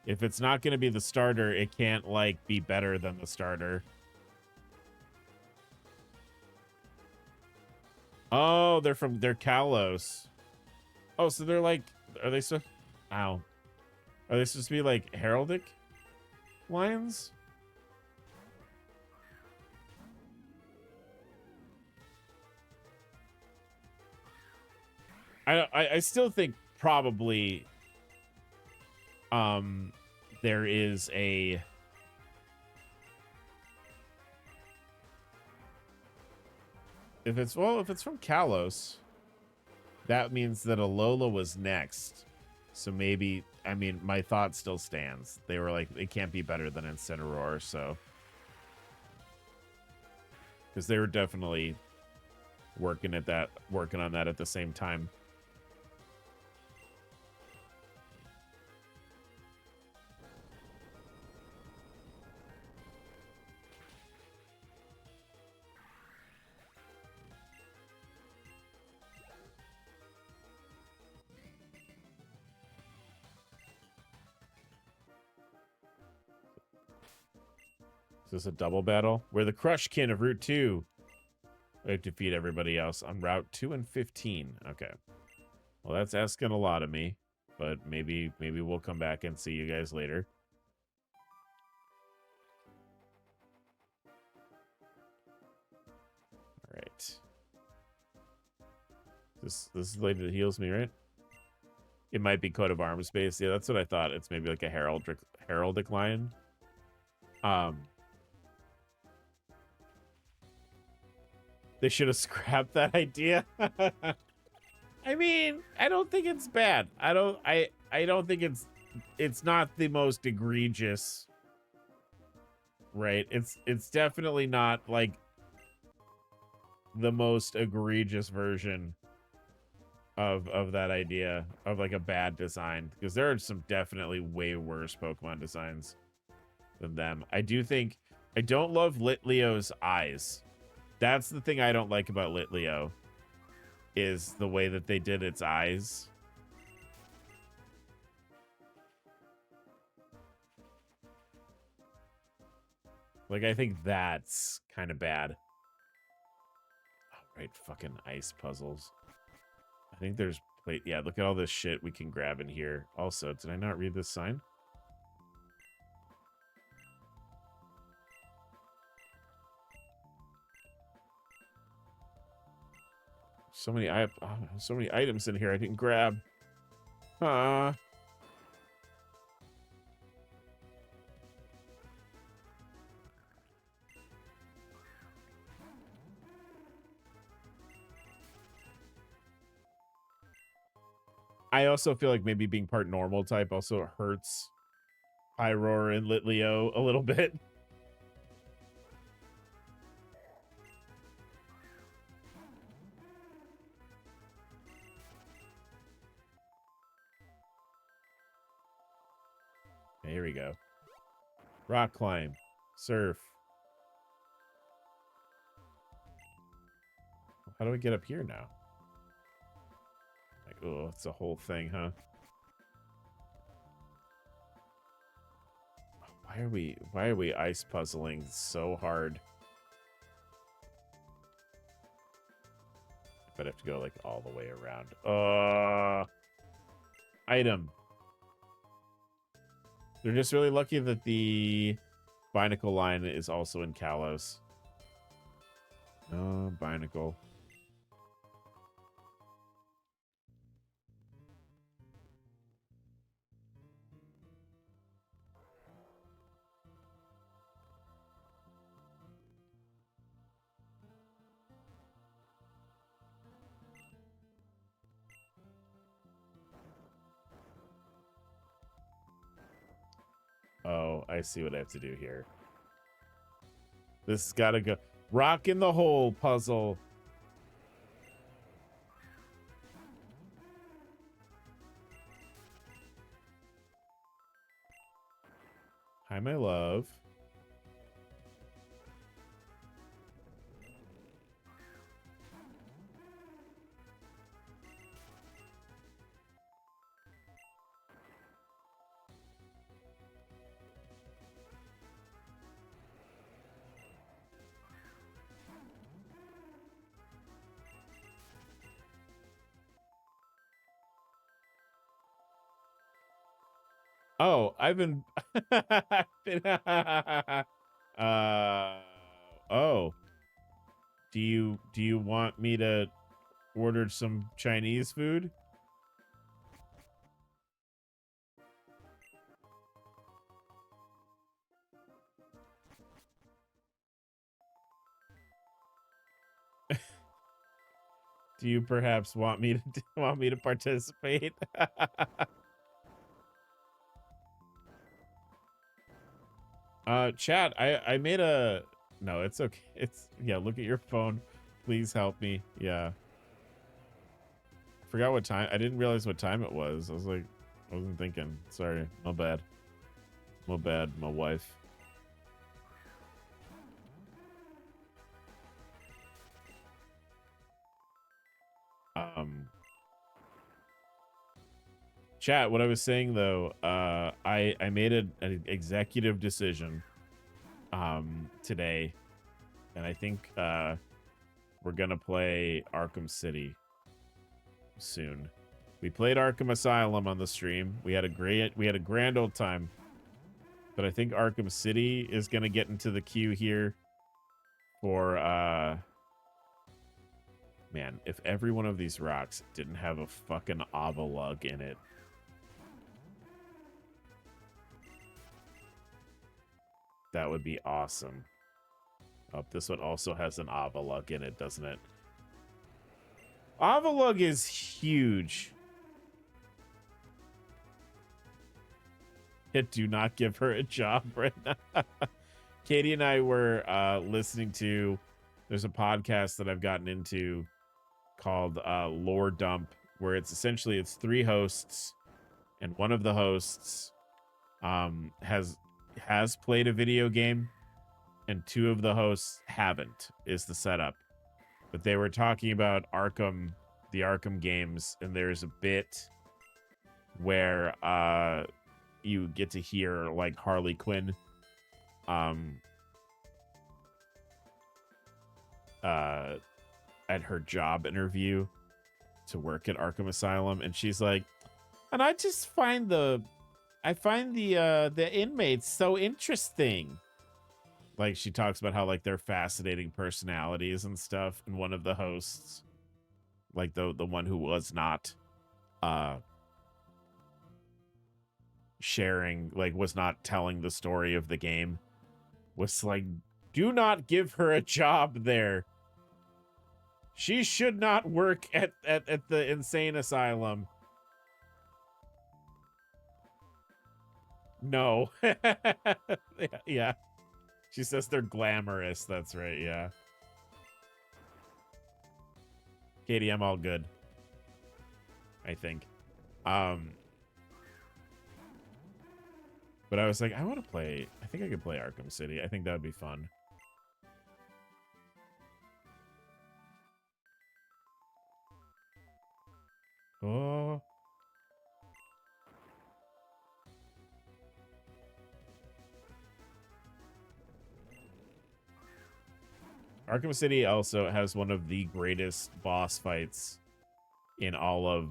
If it's not going to be the starter, it can't, like, be better than the starter. Oh, they're Kalos. Oh, so they're like, are they so, ow. Are they supposed to be like heraldic lions? I still think probably there is a if it's from Kalos, that means that Alola was next. So maybe, I mean, my thought still stands. They were like, it can't be better than Incineroar, so. Because they were definitely working on that at the same time. Is this a double battle? We're the Crushkin of Route 2. I defeat everybody else on Route 2 and 15. Okay. Well, that's asking a lot of me, but maybe we'll come back and see you guys later. All right. This is the lady that heals me, right? It might be coat of arms based. Yeah, that's what I thought. It's maybe like a heraldic lion. They should have scrapped that idea. I mean, I don't think it's bad. I don't think it's not the most egregious, right? It's definitely not like the most egregious version of that idea of like a bad design, because there are some definitely way worse Pokemon designs than them. I don't love Litleo's eyes. That's the thing I don't like about Litleo, is the way that they did its eyes. Like, I think that's kind of bad. Oh, right, fucking ice puzzles. I think there's plate. Yeah, look at all this shit we can grab in here. Also, did I not read this sign? So many items in here I didn't grab. I also feel like maybe being part normal type also hurts Pyroar and Litleo a little bit. Okay, here we go. Rock climb. Surf. How do I get up here now? Like, oh, it's a whole thing, huh? Why are we ice puzzling so hard? I'd have to go like all the way around. Item. They're just really lucky that the Binacle line is also in Kalos. Oh, Binacle. Oh, I see what I have to do here. This has got to go. Rock in the hole puzzle. Hi, my love. Oh, I've been, I've been oh, do you want me to order some Chinese food? Do you perhaps want me to participate? Chat, I made a, no, it's okay. It's, yeah, look at your phone. Please help me. Yeah. Forgot what time. I didn't realize what time it was. I was like, I wasn't thinking. Sorry. My bad. My bad, my wife. Chat, what I was saying though, I made an executive decision today, and I think we're gonna play Arkham City soon. We played Arkham Asylum on the stream. We had a grand old time. But I think Arkham City is gonna get into the queue here for man, if every one of these rocks didn't have a fucking Avalug in it. That would be awesome. Oh, this one also has an Avalug in it, doesn't it? Avalug is huge. Do not give her a job right now. Katie and I were listening to, there's a podcast that I've gotten into called Lore Dump, where it's essentially it's 3 hosts, and one of the hosts has played a video game, and 2 of the hosts haven't, is the setup. But they were talking about Arkham, the Arkham games, and there's a bit where you get to hear like Harley Quinn at her job interview to work at Arkham Asylum, and she's like, and I just find the inmates so interesting. Like, she talks about how like they're fascinating personalities and stuff, and one of the hosts, like the one who was not sharing, like was not telling the story of the game, was like, do not give her a job there. She should not work at the insane asylum. No. Yeah. She says they're glamorous. That's right, yeah. Katie, I'm all good, I think. But I was like, I want to play, I think I could play Arkham City. I think that would be fun. Oh. Arkham City also has one of the greatest boss fights in all of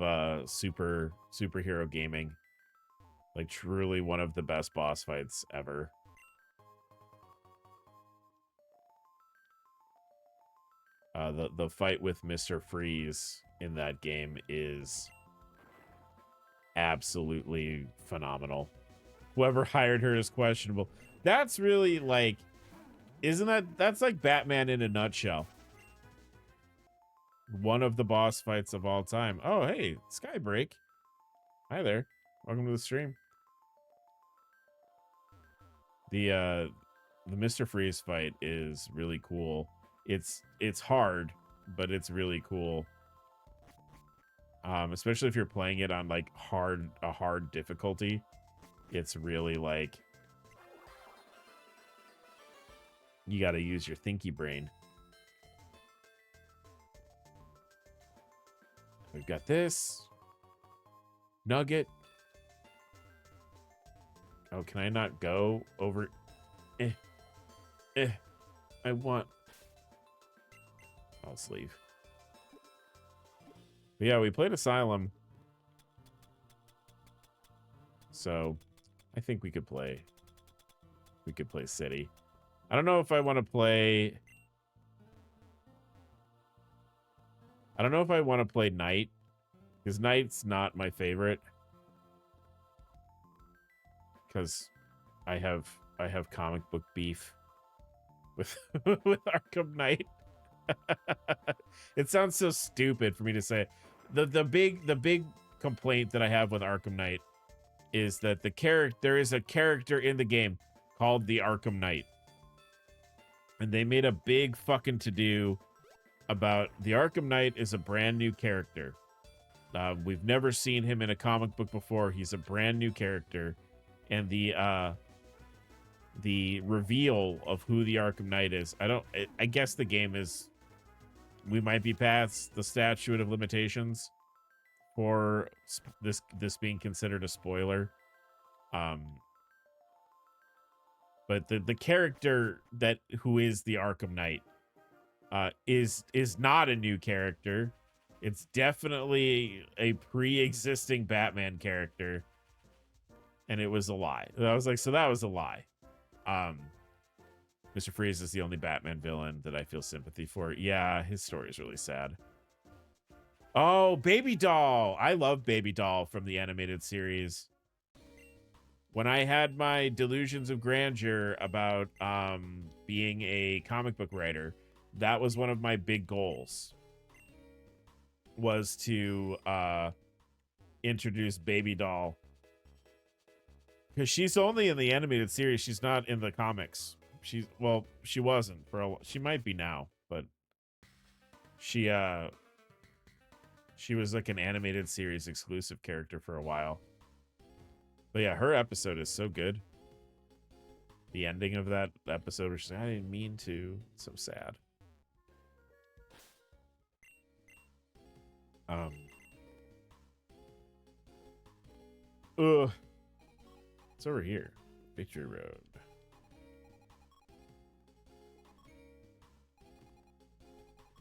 superhero gaming. Like, truly one of the best boss fights ever. The fight with Mr. Freeze in that game is absolutely phenomenal. Whoever hired her is questionable. That's really like, that's like Batman in a nutshell. One of the boss fights of all time. Oh, hey, Skybreak. Hi there. Welcome to the stream. The Mr. Freeze fight is really cool. It's hard, but it's really cool. Especially if you're playing it on like a hard difficulty. It's really like, you got to use your thinky brain. We've got this nugget. Oh, can I not go over? I want. I'll sleeve. But yeah, we played Asylum. So I think we could play City. I don't know if I want to play... I don't know if I want to play Knight, because Knight's not my favorite. Because I have comic book beef with with Arkham Knight. It sounds so stupid for me to say. The big complaint that I have with Arkham Knight is that there is a character in the game called the Arkham Knight. And they made a big fucking to-do about the Arkham Knight is a brand new character. We've never seen him in a comic book before. He's a brand new character. And the reveal of who the Arkham Knight is, I guess the game is, we might be past the statute of limitations for this being considered a spoiler. But the character who is the Arkham Knight is not a new character. It's definitely a pre-existing Batman character. And it was a lie. I was like, so that was a lie. Mr. Freeze is the only Batman villain that I feel sympathy for. Yeah, his story is really sad. Oh, Baby Doll. I love Baby Doll from the animated series. When I had my delusions of grandeur about being a comic book writer, that was one of my big goals. Was to introduce Baby Doll. Because she's only in the animated series. She's not in the comics. She wasn't she might be now, but she was like an animated series exclusive character for a while. But yeah, her episode is so good. The ending of that episode, where she's like, I didn't mean to. It's so sad. Ugh. It's over here. Victory Road.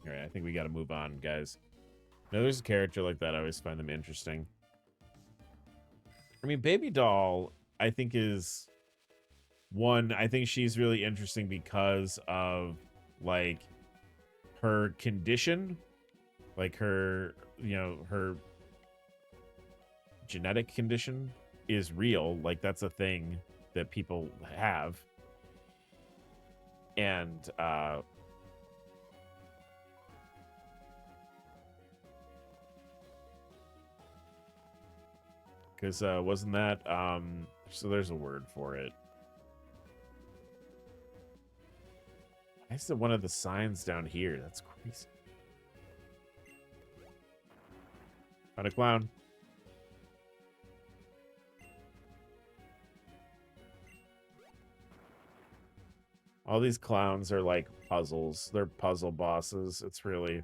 All right, I think we got to move on, guys. Now, there's a character like that. I always find them interesting. I mean, Baby Doll, I think is one. I think she's really interesting because of like her condition, like her, her genetic condition is real. Like that's a thing that people have. And because wasn't that so there's a word for it. I said one of the signs down here. That's crazy. Found a clown. All these clowns are like puzzles. They're puzzle bosses. It's really...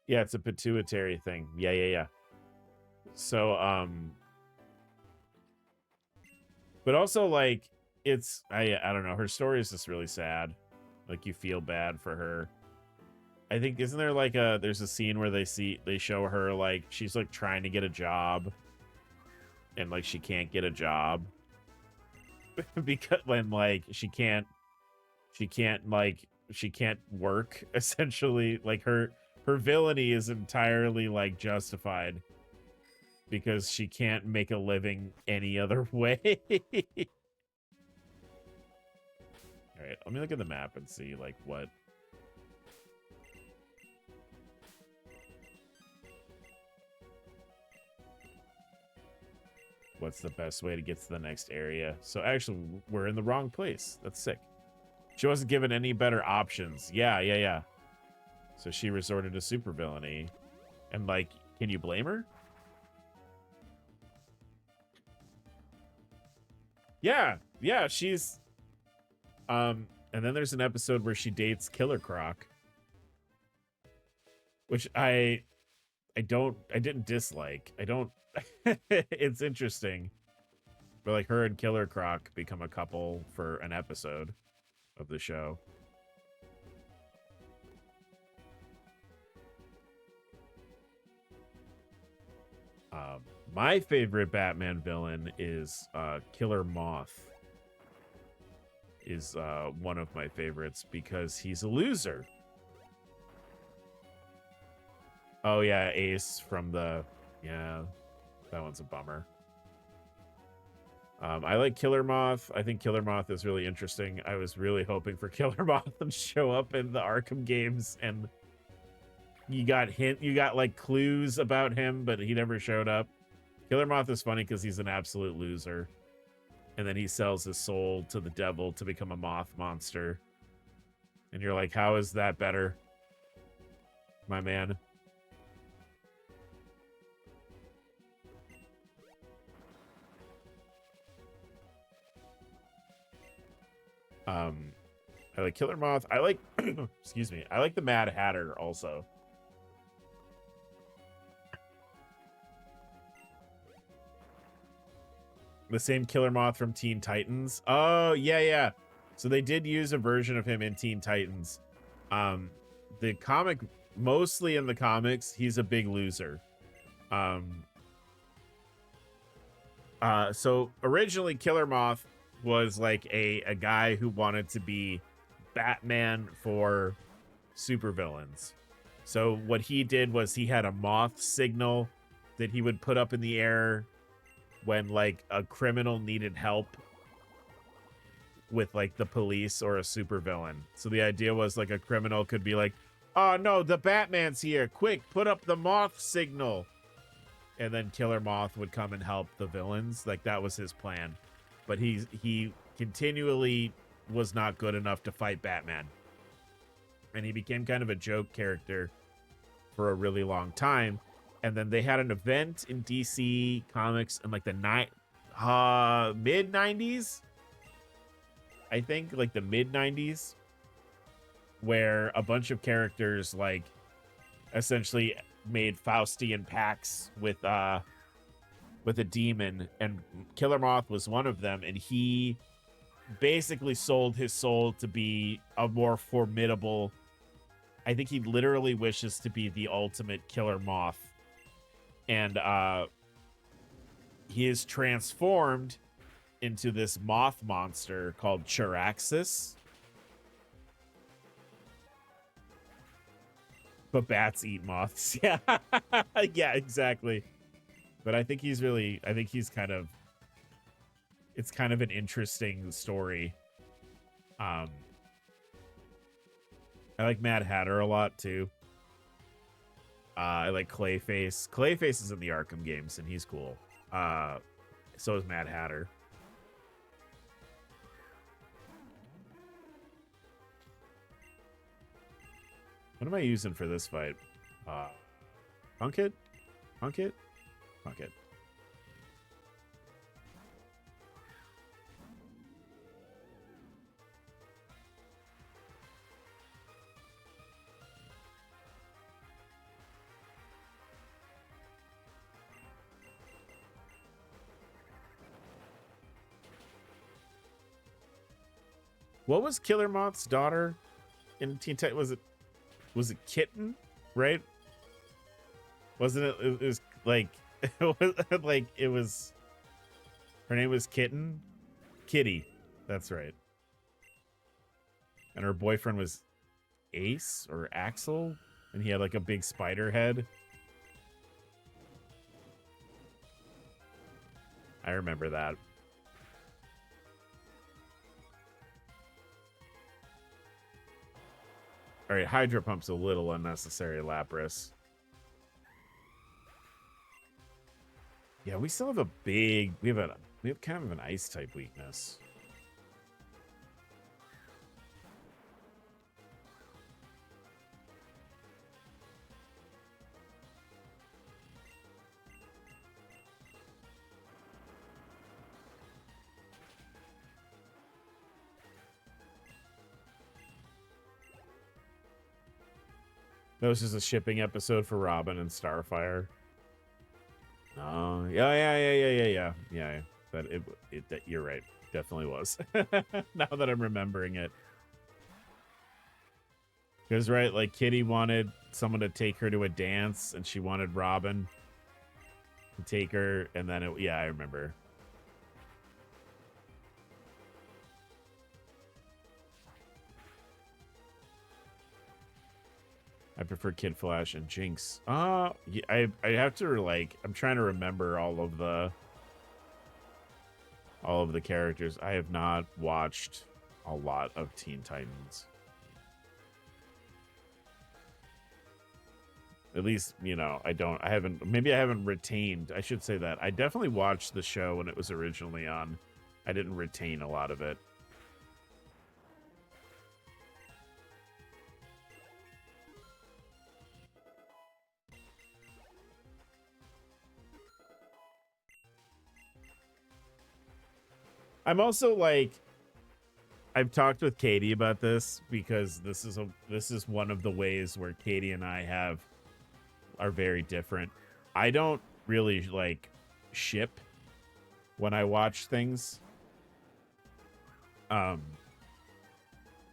Yeah, it's a pituitary thing. Yeah. So, but also like it's, I don't know. Her story is just really sad. Like you feel bad for her. I think, isn't there like there's a scene where they show her like she's like trying to get a job and like she can't get a job because when like she can't work, essentially. Like her villainy is entirely like justified because she can't make a living any other way. All right, let me look at the map and see like what's the best way to get to the next area. So actually, we're in the wrong place. That's sick. She wasn't given any better options. Yeah. So she resorted to supervillainy. And like, can you blame her? Yeah, she's and then there's an episode where she dates Killer Croc, which I didn't dislike. It's interesting. But like her and Killer Croc become a couple for an episode of the show. My favorite Batman villain is Killer Moth. Is one of my favorites because he's a loser. Oh yeah, Ace from the that one's a bummer. I like Killer Moth. I think Killer Moth is really interesting. I was really hoping for Killer Moth to show up in the Arkham games, and you got like clues about him, but he never showed up. Killer Moth is funny because he's an absolute loser. And then he sells his soul to the devil to become a moth monster. And you're like, how is that better, my man? I like Killer Moth. I like, excuse me. I like the Mad Hatter also. The same Killer Moth from Teen Titans. Oh, yeah. So they did use a version of him in Teen Titans. The comic, mostly in the comics, he's a big loser. So originally Killer Moth was like a guy who wanted to be Batman for supervillains. So what he did was he had a moth signal that he would put up in the air when like a criminal needed help with like the police or a supervillain. So the idea was like a criminal could be like, oh no, the Batman's here. Quick, put up the moth signal. And then Killer Moth would come and help the villains. Like that was his plan. But he continually was not good enough to fight Batman. And he became kind of a joke character for a really long time. And then they had an event in DC Comics in like the mid 90s. I think like the mid 90s, where a bunch of characters like essentially made Faustian pacts with a demon, and Killer Moth was one of them, and he basically sold his soul to be a more formidable. I think he literally wishes to be the ultimate Killer Moth. And he is transformed into this moth monster called Charaxus. But bats eat moths. Yeah. Yeah, exactly. But I think he's kind of, it's kind of an interesting story. I like Mad Hatter a lot too. I like Clayface. Clayface is in the Arkham games, and he's cool. So is Mad Hatter. What am I using for this fight? Punkit? Punkit? Punkit. What was Killer Moth's daughter in Teen Titans? Was it Kitten, right? Wasn't it? It was like it was. Her name was Kitten, Kitty. That's right. And her boyfriend was Ace or Axel, and he had like a big spider head. I remember that. All right, Hydra Pump's a little unnecessary, Lapras. Yeah, we still have a big. We have kind of an ice type weakness. That was just a shipping episode for Robin and Starfire. Oh, yeah. That you're right. Definitely was. Now that I'm remembering it. Because, right, like Kitty wanted someone to take her to a dance, and she wanted Robin. to take her, and then yeah, I remember. I prefer Kid Flash and Jinx. Yeah, I have to like, I'm trying to remember all of the characters. I have not watched a lot of Teen Titans. At least, you know, maybe I haven't retained. I should say that. I definitely watched the show when it was originally on. I didn't retain a lot of it. I'm also like, I've talked with Katie about this because this is one of the ways where Katie and I are very different. I don't really like ship when I watch things.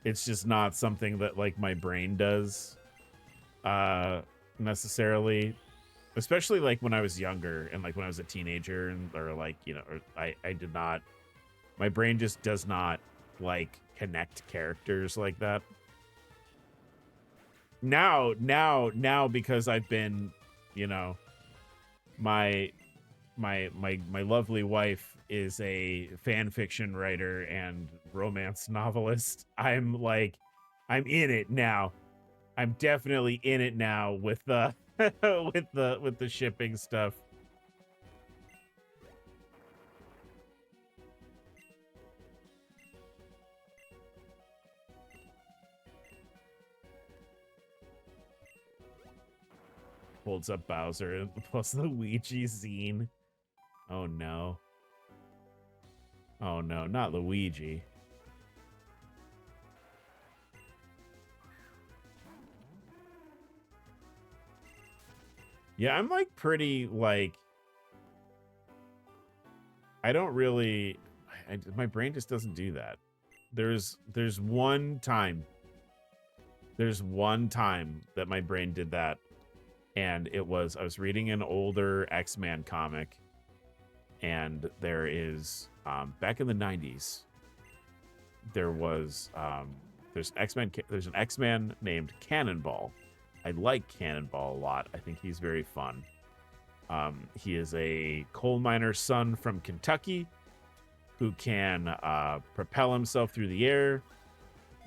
It's just not something that like my brain does necessarily, especially like when I was younger and like when I was a teenager, and or like, you know, or I did not, my brain just does not like connect characters like that. Now because I've been, you know, my lovely wife is a fan fiction writer and romance novelist. I'm in it now. I'm definitely in it now with the with the shipping stuff. Holds up Bowser plus the Luigi zine. Oh no. Oh no, not Luigi. Yeah, I'm like pretty like, I don't really, my brain just doesn't do that. There's one time that my brain did that, and it was, I was reading an older X-Men comic, and there is back in the 90s there was there's an X-Man named Cannonball. I like Cannonball a lot. I think he's very fun. He is a coal miner's son from Kentucky who can propel himself through the air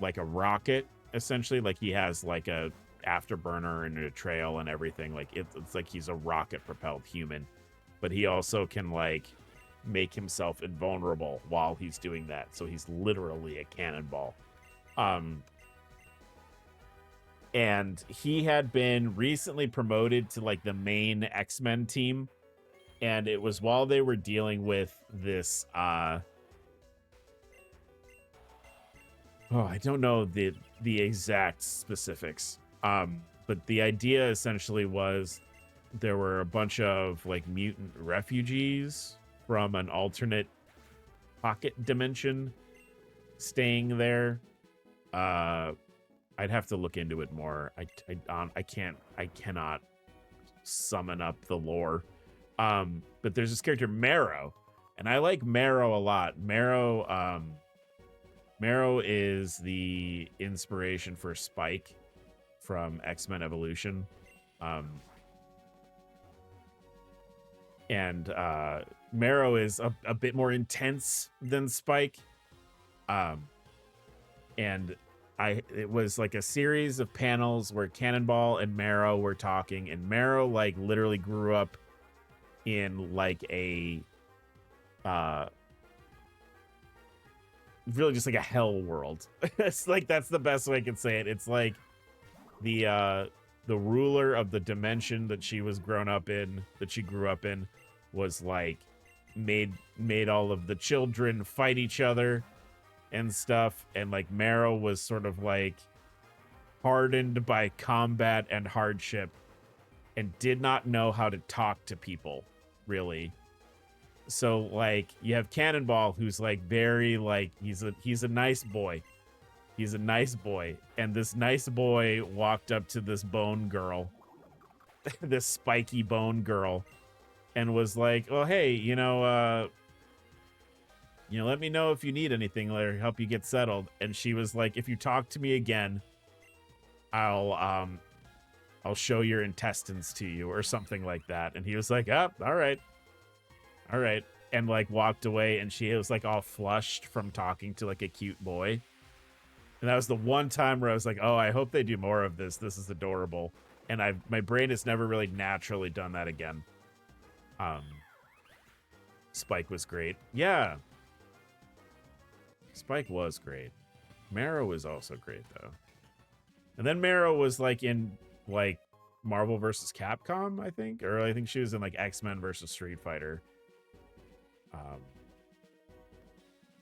like a rocket, essentially. Like he has like a afterburner and a trail and everything. Like it's like he's a rocket propelled human, but he also can like make himself invulnerable while he's doing that. So he's literally a cannonball. And he had been recently promoted to like the main X-Men team, and it was while they were dealing with this I don't know the exact specifics, but the idea essentially was there were a bunch of like mutant refugees from an alternate pocket dimension staying there. I'd have to look into it more. I cannot summon up the lore. But there's this character Marrow, and I like Marrow a lot. Marrow is the inspiration for Spike from X-Men Evolution. And Marrow is a bit more intense than Spike. And it was like a series of panels where Cannonball and Marrow were talking, and Marrow like literally grew up in like a really just like a hell world. It's like, that's the best way I can say it. It's like the ruler of the dimension that she grew up in was like made all of the children fight each other and stuff, and like Marrow was sort of like hardened by combat and hardship and did not know how to talk to people really. So like you have Cannonball, who's like very like, he's a nice boy. He's a nice boy, and this nice boy walked up to this bone girl, this spiky bone girl, and was like, "Oh, hey, let me know if you need anything or help you get settled." And she was like, "If you talk to me again, I'll show your intestines to you," or something like that. And he was like, "Oh, all right. All right." And like walked away, and she was like all flushed from talking to like a cute boy. And that was the one time where I was like, "Oh, I hope they do more of this. This is adorable." And my brain has never really naturally done that again. Spike was great. Yeah. Spike was great. Marrow was also great though. And then Marrow was like in like Marvel versus Capcom, I think, or I think she was in like X-Men versus Street Fighter.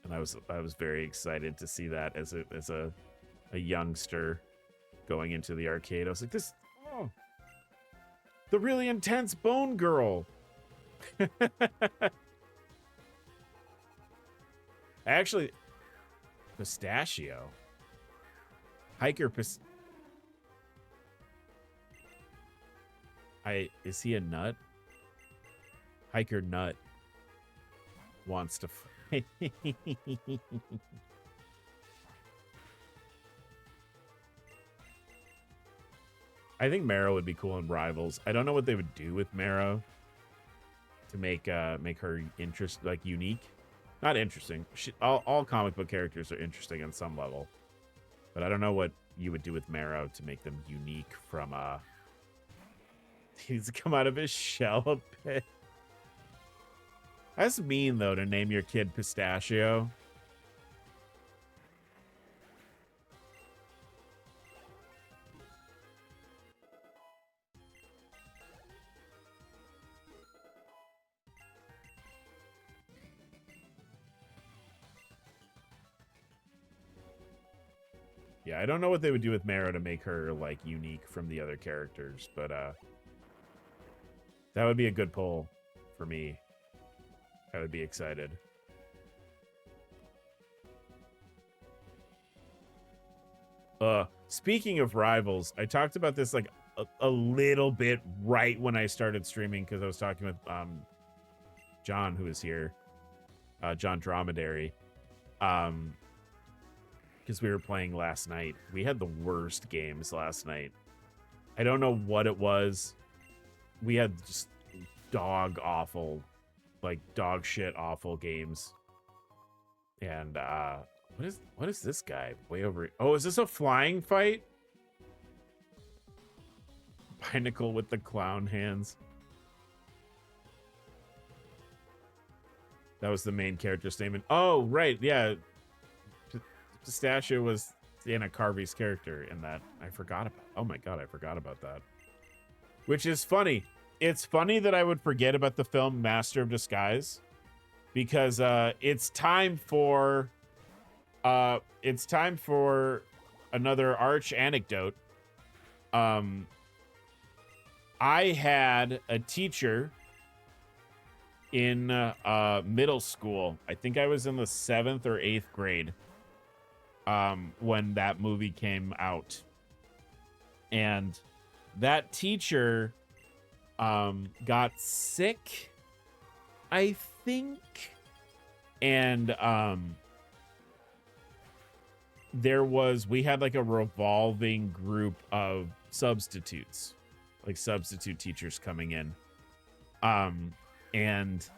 And I was very excited to see that as a youngster going into the arcade. I was like, the really intense Bone Girl. Actually, Pistachio. Hiker is he a nut? Hiker Nut wants to fight. I think Marrow would be cool in Rivals. I don't know what they would do with Marrow to make her unique. Not interesting. All comic book characters are interesting on some level, but I don't know what you would do with Marrow to make them unique from he needs to come out of his shell a bit. That's mean though, to name your kid Pistachio. Yeah, I don't know what they would do with Marrow to make her like unique from the other characters, but that would be a good poll for me. I would be excited. Speaking of Rivals, I talked about this like a little bit right when I started streaming because I was talking with John, who is here, John Dromedary, because we were playing last night. We had the worst games last night. I don't know what it was. We had just dog shit awful games. And what is this guy way over? Oh, is this a flying fight? Pinnacle with the clown hands. That was the main character statement. Oh, right, yeah. Pistachio was Anna Carvey's character in that. I forgot about. Oh my god, I forgot about that. Which is funny. It's funny that I would forget about the film Master of Disguise, because it's time for another Arch anecdote. I had a teacher in middle school. I think I was in the 7th or 8th grade when that movie came out. And that teacher got sick, I think. And we had like a revolving group of substitutes, like substitute teachers coming in. And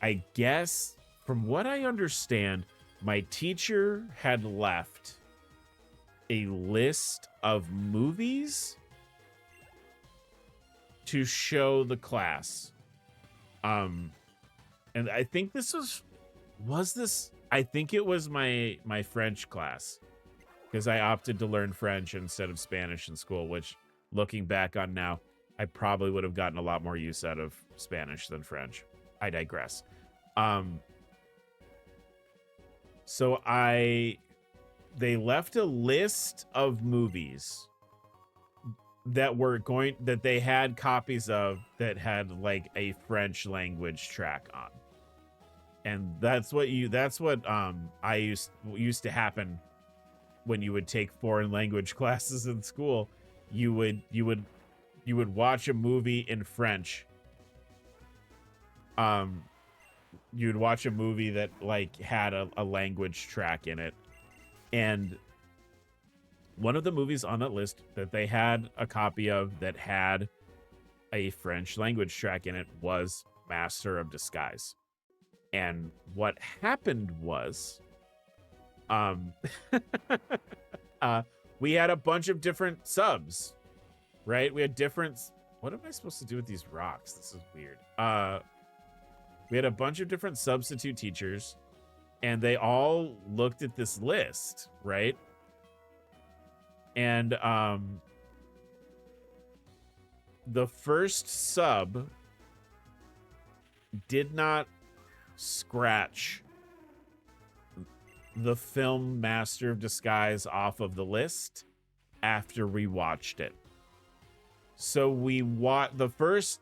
I guess from what I understand, my teacher had left a list of movies to show the class. And I think this I think it was my French class, because I opted to learn French instead of Spanish in school, which looking back on now, I probably would have gotten a lot more use out of Spanish than French. I digress. So they left a list of movies that they had copies of that had like a French language track on. And that's what I used to happen when you would take foreign language classes in school. You would watch a movie in French, you'd watch a movie that like had a language track in it. And one of the movies on that list that they had a copy of that had a French language track in it was Master of Disguise. And what happened was, we had a bunch of different subs, right? We had different. What am I supposed to do with these rocks? This is weird. We had a bunch of different substitute teachers, and they all looked at this list, right? And the first sub did not scratch the film Master of Disguise off of the list after we watched it. So we the first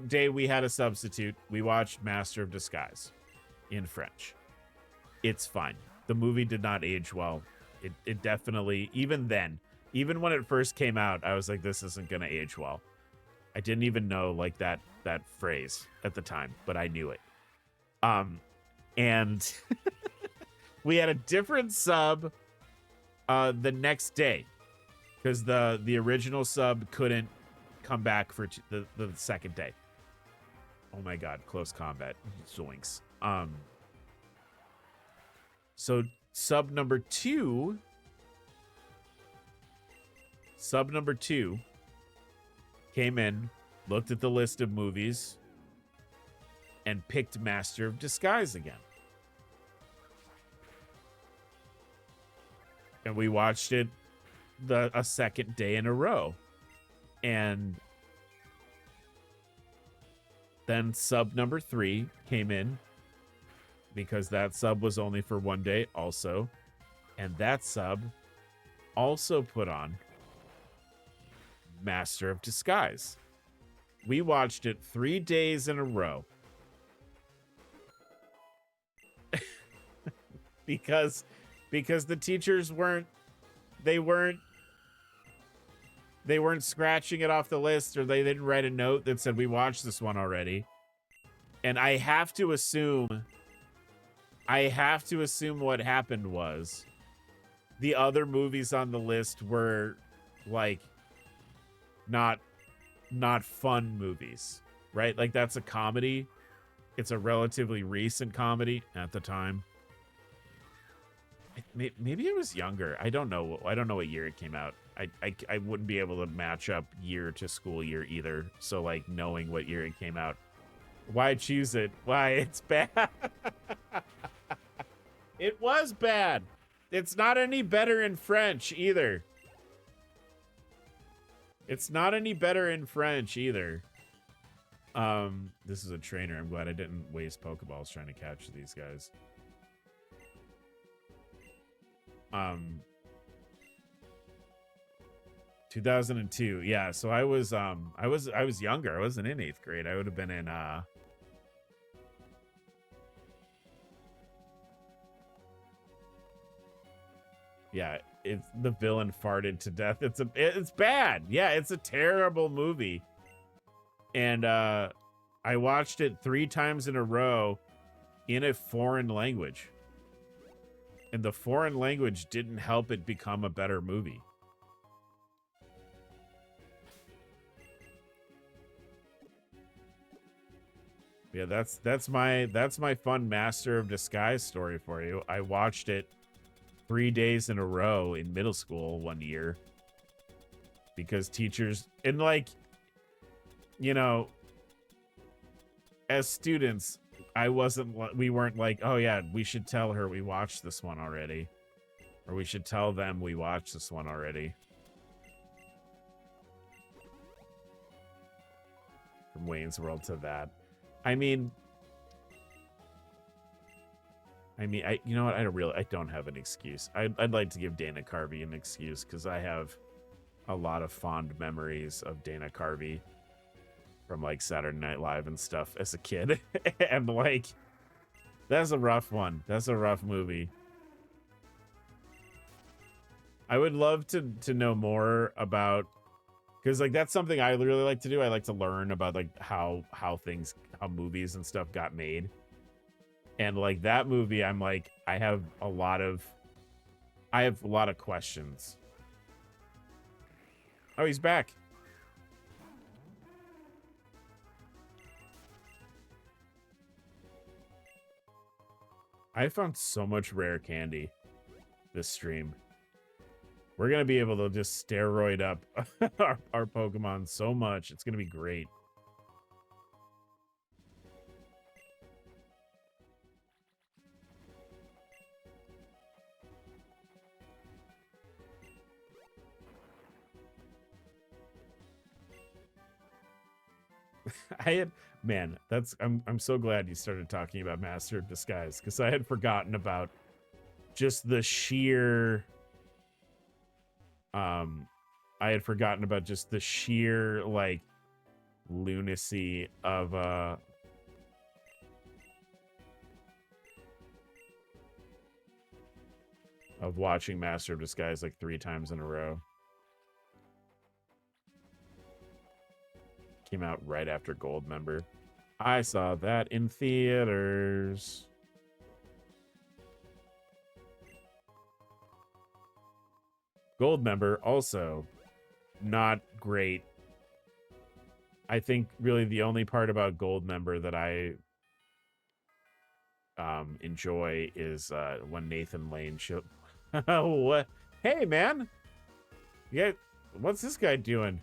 day we had a substitute, we watched Master of Disguise in French. It's fine. The movie did not age well. It definitely, even then, even when it first came out, I was like, this isn't gonna age well. I didn't even know like that phrase at the time, but I knew it. And we had a different sub the next day because the original sub couldn't come back for the second day. Oh my god, close combat. Zoinks. So sub number two came in, looked at the list of movies, and picked Master of Disguise again. And we watched it a second day in a row. And then sub number 3 came in because that sub was only for one day also. And that sub also put on Master of Disguise. We watched it 3 days in a row. because the teachers weren't scratching it off the list, or they didn't write a note that said we watched this one already. And I have to assume what happened was the other movies on the list were like not fun movies, right? Like that's a comedy. It's a relatively recent comedy at the time. Maybe it was younger. I don't know what year it came out. I wouldn't be able to match up year to school year either. So like knowing what year it came out. Why choose it? Why? It's bad. It was bad. It's not any better in French either. It's not any better in French either. This is a trainer. I'm glad I didn't waste Pokeballs trying to catch these guys. 2002. Yeah, so I was younger. I wasn't in 8th grade. I would have been in yeah, it's the villain farted to death. It's bad. Yeah, it's a terrible movie. And I watched it 3 times in a row in a foreign language. And the foreign language didn't help it become a better movie. Yeah, that's my fun Master of Disguise story for you. I watched it 3 days in a row in middle school one year because teachers, and like, you know, as students, we weren't like, oh yeah, we should tell her we watched this one already, or we should tell them we watched this one already. From Wayne's World to that. I mean, you know what? I don't have an excuse. I'd like to give Dana Carvey an excuse because I have a lot of fond memories of Dana Carvey from like Saturday Night Live and stuff as a kid. And like, that's a rough one. That's a rough movie. I would love to know more about Because like that's something I really like to do. I like to learn about like how movies and stuff got made. And like that movie, I'm like, I have a lot of questions. Oh, he's back. I found so much rare candy this stream. We're going to be able to just steroid up our Pokemon so much. It's going to be great. Man, I'm so glad you started talking about Master of Disguise, because I had forgotten about just the sheer like lunacy of watching Master of Disguise like 3 times in a row. Came out right after Gold Member. I saw that in theaters. Gold Member, also not great. I think really the only part about Gold Member that I enjoy is when Nathan Lane showed. What? Hey, man. Yeah, what's this guy doing?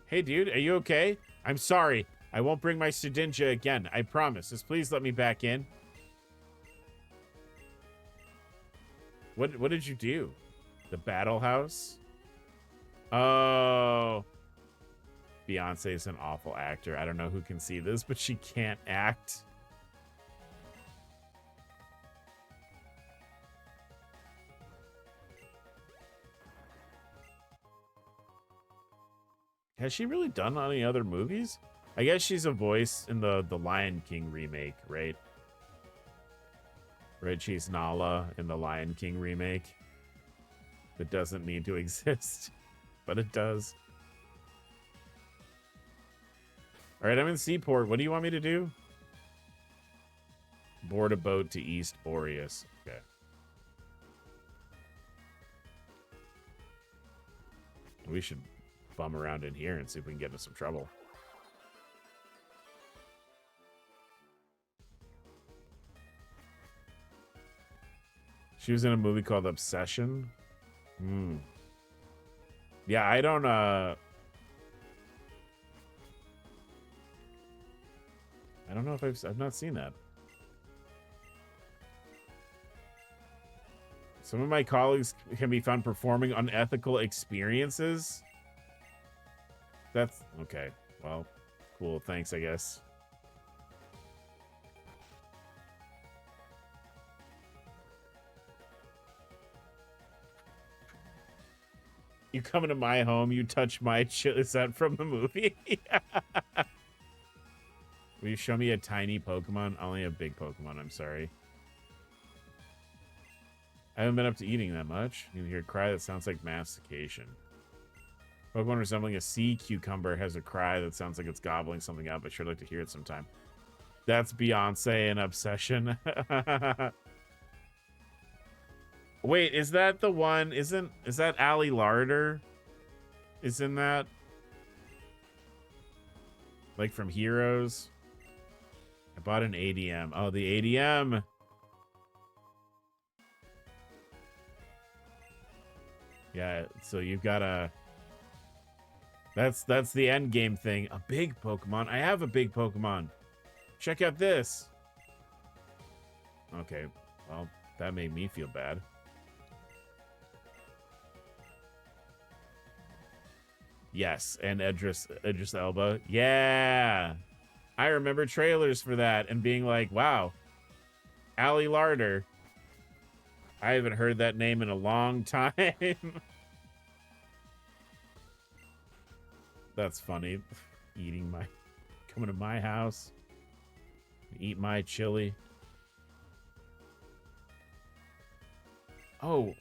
Hey, dude, are you okay? I'm sorry. I won't bring my Studinja again. I promise. Just please let me back in. What did you do? The Battle House? Oh. Beyonce is an awful actor. I don't know who can see this, but she can't act. Has she really done any other movies? I guess she's a voice in the Lion King remake, right? Right, she's Nala in the Lion King remake. That doesn't need to exist, but it does. All right, I'm in Seaport. What do you want me to do? Board a boat to East Boreas. Okay. We should bum around in here and see if we can get into some trouble. She was in a movie called Obsession. Yeah, I don't know if I've not seen that. Some of my colleagues can be found performing unethical experiences. That's okay. Well, cool. Thanks, I guess. You come into my home, you touch my chill. Is that from the movie? Will you show me a tiny Pokemon? I only have big Pokemon, I'm sorry. I haven't been up to eating that much. You can hear a cry that sounds like mastication. Pokemon resembling a sea cucumber has a cry that sounds like it's gobbling something up. I'd sure like to hear it sometime. That's Beyonce and Obsession. Wait, is that the one? Is that Ali Larder? Is in that? Like from Heroes? I bought an ADM. Oh, the ADM. Yeah, so you've got a... That's the end game thing. A big Pokemon. I have a big Pokemon. Check out this. Okay, well, that made me feel bad. Yes, and Idris Elba. Yeah. I remember trailers for that and being like, wow, Ali Larder. I haven't heard that name in a long time. That's funny. Coming to my house. Eat my chili. Oh.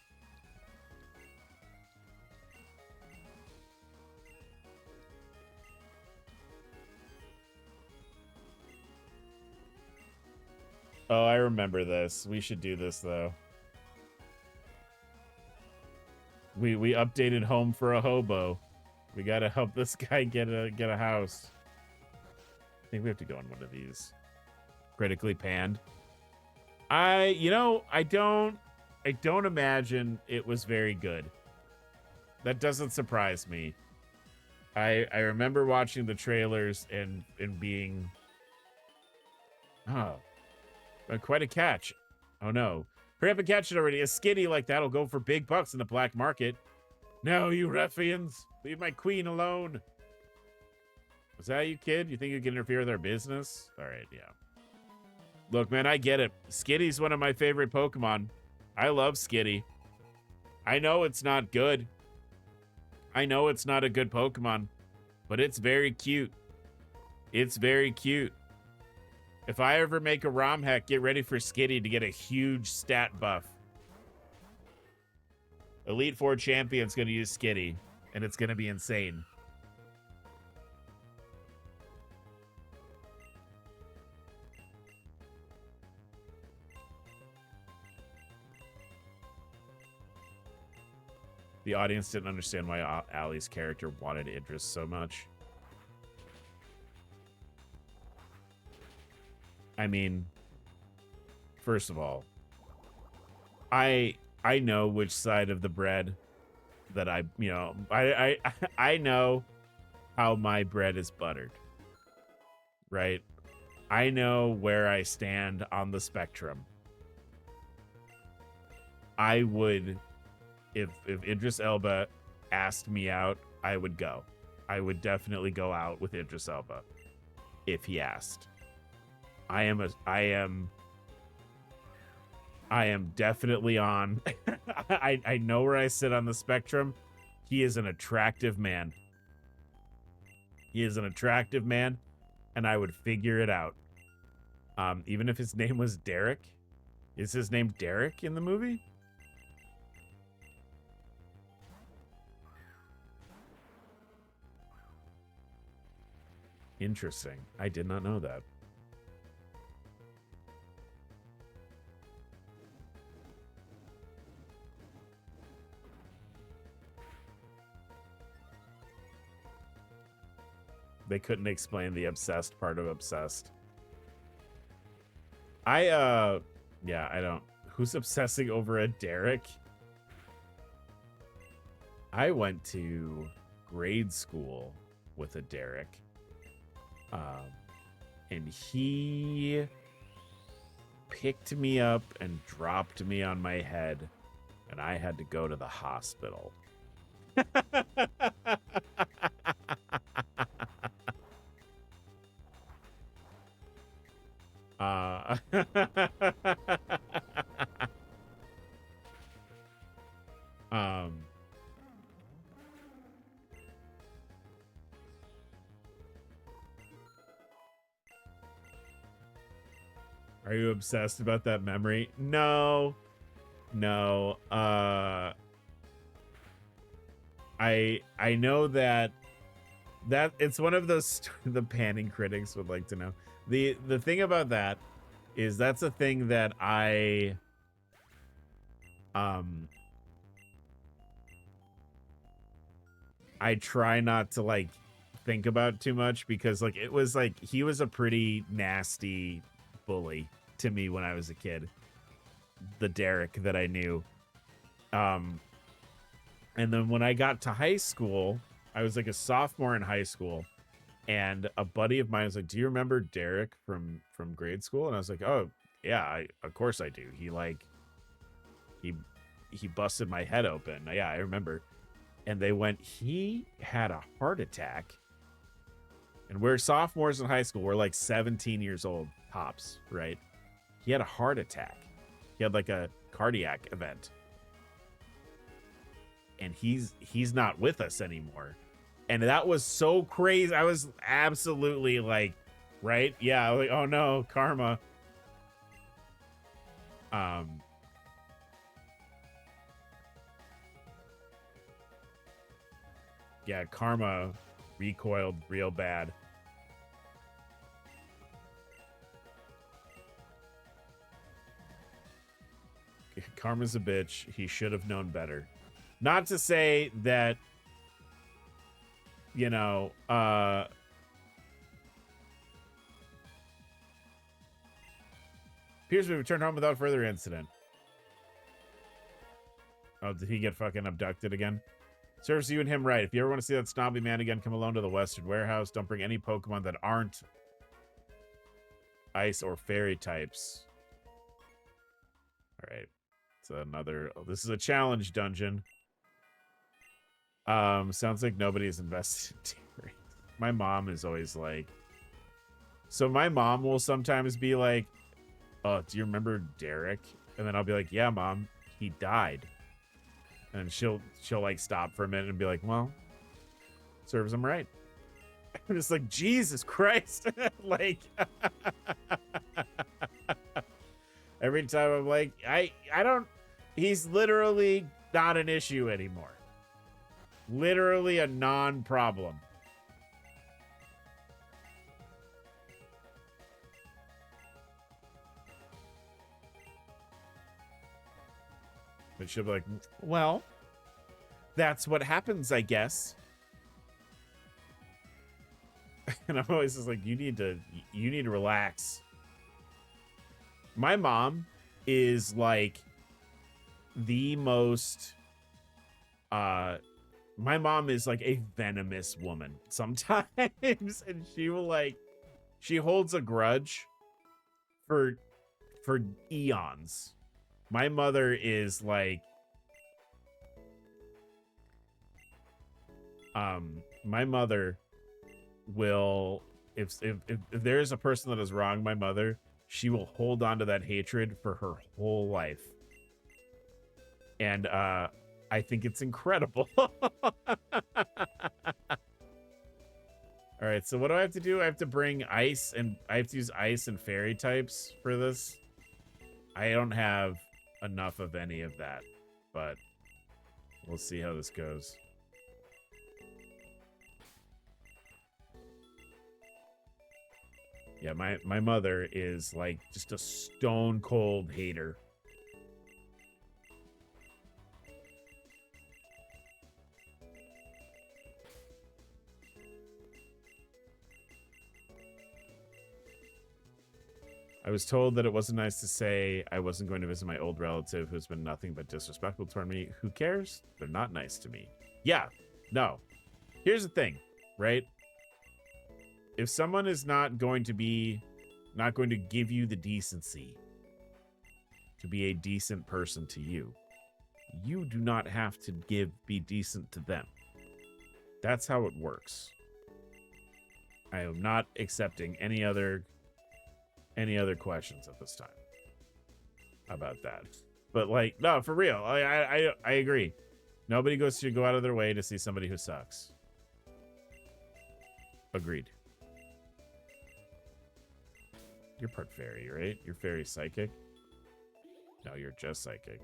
Oh, I remember this. We should do this though. We updated Home for a Hobo. We gotta help this guy get a house. I think we have to go on one of these. Critically panned. I don't imagine it was very good. That doesn't surprise me. I remember watching the trailers and being quite a catch. Oh no. Hurry up and catch it already. A skinny like that'll go for big bucks in the black market. No, you ruffians. Leave my queen alone. Was that you, kid? You think you can interfere with our business? All right, yeah. Look, man, I get it. Skitty's one of my favorite Pokemon. I love Skitty. I know it's not good. I know it's not a good Pokemon, but it's very cute. It's very cute. If I ever make a RomHack, get ready for Skitty to get a huge stat buff. Elite Four Champion's going to use Skitty, and it's going to be insane. The audience didn't understand why Allie's character wanted Idris so much. I mean, first of all, I know which side of the bread that I know how my bread is buttered. Right? I know where I stand on the spectrum. I would, if Idris Elba asked me out, I would go. I would definitely go out with Idris Elba if he asked. I am definitely on. I know where I sit on the spectrum. He is an attractive man. He is an attractive man, and I would figure it out. Even if his name was Derek. Is his name Derek in the movie? Interesting. I did not know that. They couldn't explain the obsessed part of obsessed. Yeah, I don't. Who's obsessing over a Derek? I went to grade school with a Derek. And he picked me up and dropped me on my head, and I had to go to the hospital. Are you obsessed about that memory? No. No. I know that it's one of those the panning critics would like to know. The thing about that is that's a thing that I try not to like think about too much, because like it was like he was a pretty nasty bully to me when I was a kid. The Derek that I knew. And then when I got to high school, I was like a sophomore in high school, and a buddy of mine was like, "Do you remember Derek from grade school?" And I was like, "Oh yeah, of course I do. He busted my head open. Yeah, I remember." And they went, "He had a heart attack." And we're sophomores in high school. We're like 17 years old, tops, right? He had a heart attack. He had like a cardiac event. And he's not with us anymore. And that was so crazy. I was absolutely like, right? Yeah, like, oh no, karma. Yeah, karma recoiled real bad. Karma's a bitch. He should have known better. Not to say that, you know, appears we returned home without further incident. Oh, did he get fucking abducted again? Serves you and him right. If you ever want to see that snobby man again, come alone to the Western Warehouse. Don't bring any Pokemon that aren't ice or fairy types. All right. It's another... Oh, this is a challenge dungeon. Sounds like nobody's invested in Terry. My mom is always like... So my mom will sometimes be like, oh, do you remember Derek? And then I'll be like, yeah, Mom, he died. And she'll like stop for a minute and be like, well, serves him right. I'm just like, Jesus Christ. Like, every time I'm like, I don't, he's literally not an issue anymore. Literally a non-problem. But she'll be like, well, that's what happens, I guess. And I'm always just like, you need to relax. My mom is like the most, my mom is like a venomous woman sometimes. And she holds a grudge for eons. My mother is like, my mother will, if there's a person that is wrong my mother, she will hold on to that hatred for her whole life. And I think it's incredible. All right, so what do I have to do? I have to bring ice, and I have to use ice and fairy types for this. I don't have enough of any of that, but we'll see how this goes. Yeah, my mother is like just a stone cold hater. I was told that it wasn't nice to say I wasn't going to visit my old relative who's been nothing but disrespectful toward me. Who cares? They're not nice to me. Yeah, no. Here's the thing, right? If someone is not going to give you the decency to be a decent person to you, you do not have to be decent to them. That's how it works. I am not accepting any other questions at this time about that. But like, no, for real, I agree. Nobody should go out of their way to see somebody who sucks. Agreed. You're part fairy, right? You're fairy psychic? No, you're just psychic.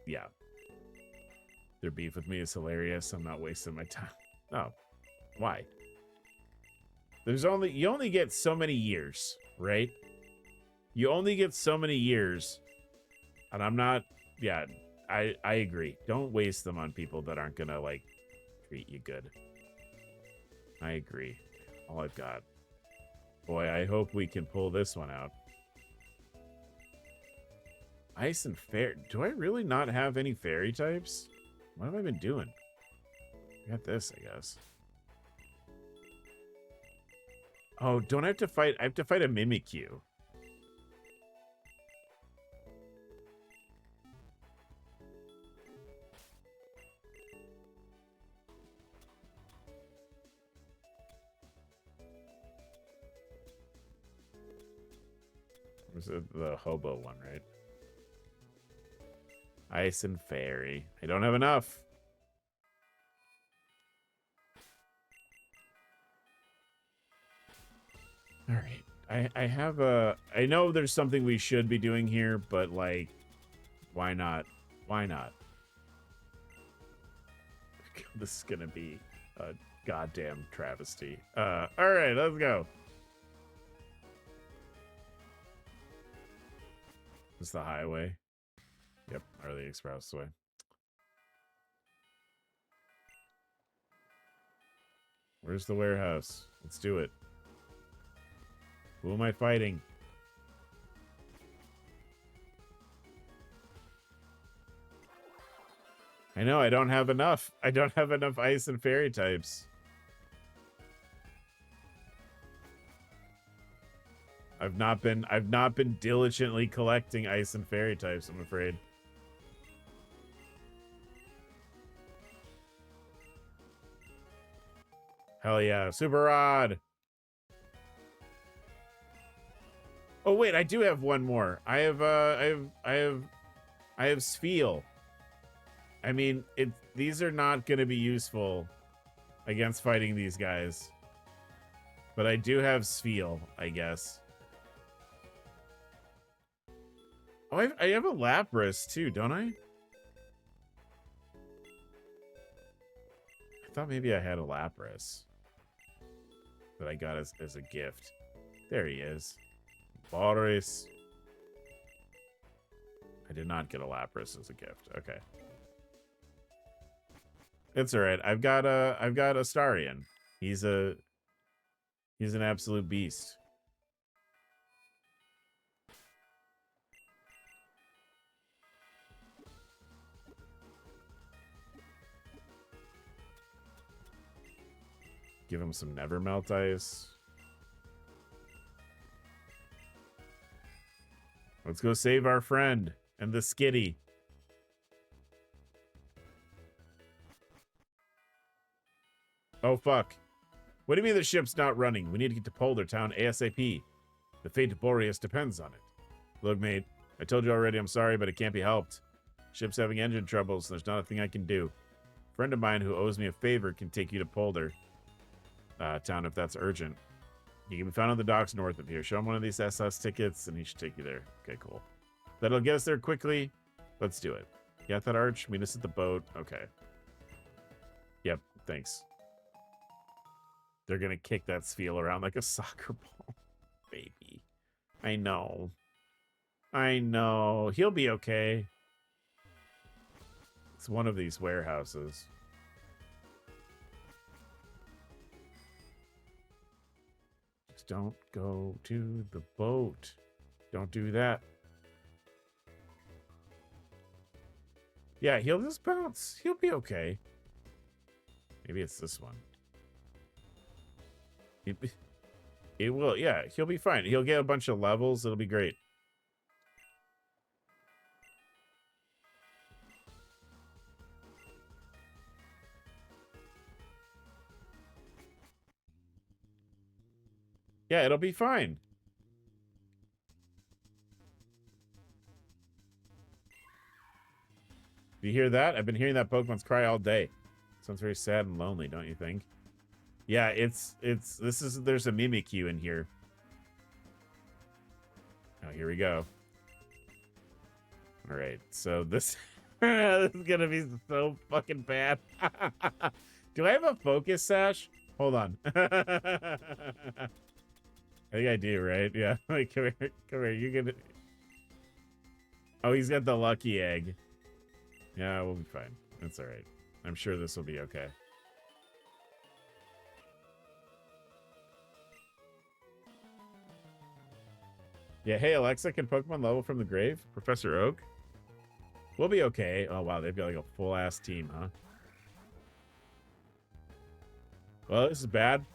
Yeah. Their beef with me is hilarious. I'm not wasting my time. Oh, why? You only get so many years, right? You only get so many years. And I'm not, yeah, I agree. Don't waste them on people that aren't gonna, like, treat you good. I agree. All I've got. Boy, I hope we can pull this one out. Ice and fairy. Do I really not have any fairy types? What have I been doing? I got this, I guess. Oh, don't I have to fight? I have to fight a Mimikyu. Was it the hobo one, right? Ice and fairy. I don't have enough. All right. I have a... I know there's something we should be doing here, but, like, why not? Why not? This is gonna be a goddamn travesty. All right, let's go. Is the highway? Yep, or the expressway. Where's the warehouse? Let's do it. Who am I fighting? I know, I don't have enough. I don't have enough ice and fairy types. I've not been diligently collecting ice and fairy types, I'm afraid. Hell yeah, super rod. Oh wait, I do have one more. I have Spheal. I mean, these are not going to be useful against fighting these guys. But I do have Spheal, I guess. Oh, I have a Lapras too, don't I? I thought maybe I had a Lapras that I got as a gift. There he is. Boris. I did not get a Lapras as a gift. Okay. It's all right. I've got a Starion. He's an absolute beast. Give him some Never Melt Ice. Let's go save our friend and the Skitty. Oh, fuck. What do you mean the ship's not running? We need to get to Polder Town ASAP. The fate of Boreas depends on it. Look, mate, I told you already I'm sorry, but it can't be helped. Ship's having engine troubles, and there's not a thing I can do. A friend of mine who owes me a favor can take you to Polder Town if that's urgent. You can be found on the docks north of here. Show him one of these SS tickets, and he should take you there. Okay, cool. That'll get us there quickly. Let's do it. You got that, Arch? Meet us at the boat. Okay. Yep, thanks. They're going to kick that Spheal around like a soccer ball. Baby. I know. I know. He'll be okay. It's one of these warehouses. Just don't go to the boat. Don't do that. Yeah, he'll just bounce. He'll be okay. Maybe it's this one. It will, yeah, he'll be fine. He'll get a bunch of levels. It'll be great. Yeah, it'll be fine. Do you hear that? I've been hearing that Pokemon's cry all day. Sounds very sad and lonely, don't you think? Yeah, there's a Mimikyu in here. Oh, here we go. All right, so this, this is gonna be so fucking bad. Do I have a focus sash? Hold on. I think I do, right? Yeah. Like, come here. You're gonna. Oh, he's got the lucky egg. Yeah, we'll be fine. That's all right. I'm sure this will be okay. Yeah, hey, Alexa, can Pokemon level from the grave? Professor Oak? We'll be okay. Oh, wow, they've got like a full-ass team, huh? Well, this is bad.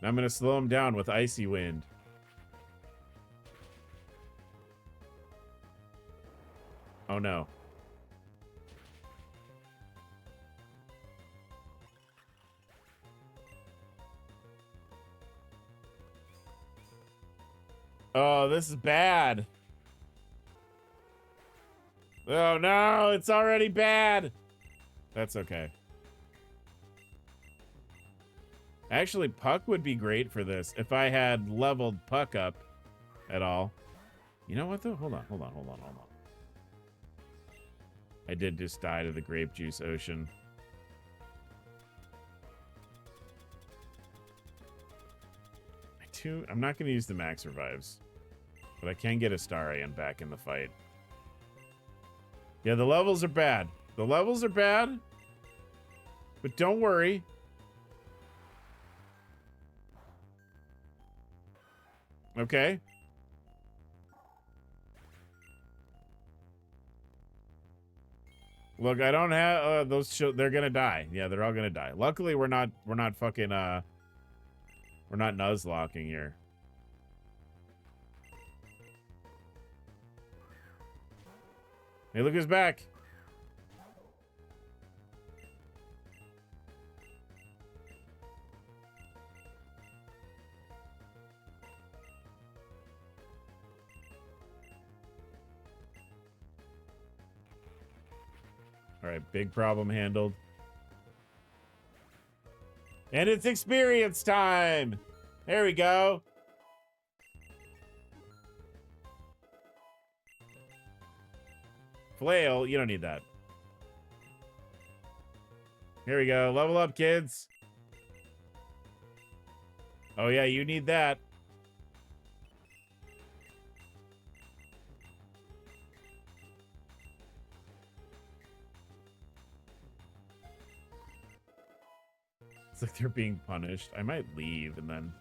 I'm going to slow him down with Icy Wind. Oh, no. Oh, this is bad. Oh, no, it's already bad. That's okay. Actually, Puck would be great for this if I had leveled Puck up at all. You know what, though? Hold on. I did just die to the grape juice ocean. two. I'm not going to use the max revives, but I can get a star and back in the fight. Yeah, the levels are bad. The levels are bad, but don't worry. Okay. Look, I don't have those. They're gonna die. Yeah, they're all gonna die. Luckily, we're not fucking we're not nuzlocking here. Hey, look who's back. All right, big problem handled. And it's experience time. There we go. Flail, you don't need that. Here we go. Level up, kids. Oh, yeah, you need that. It's like they're being punished. I might leave and then...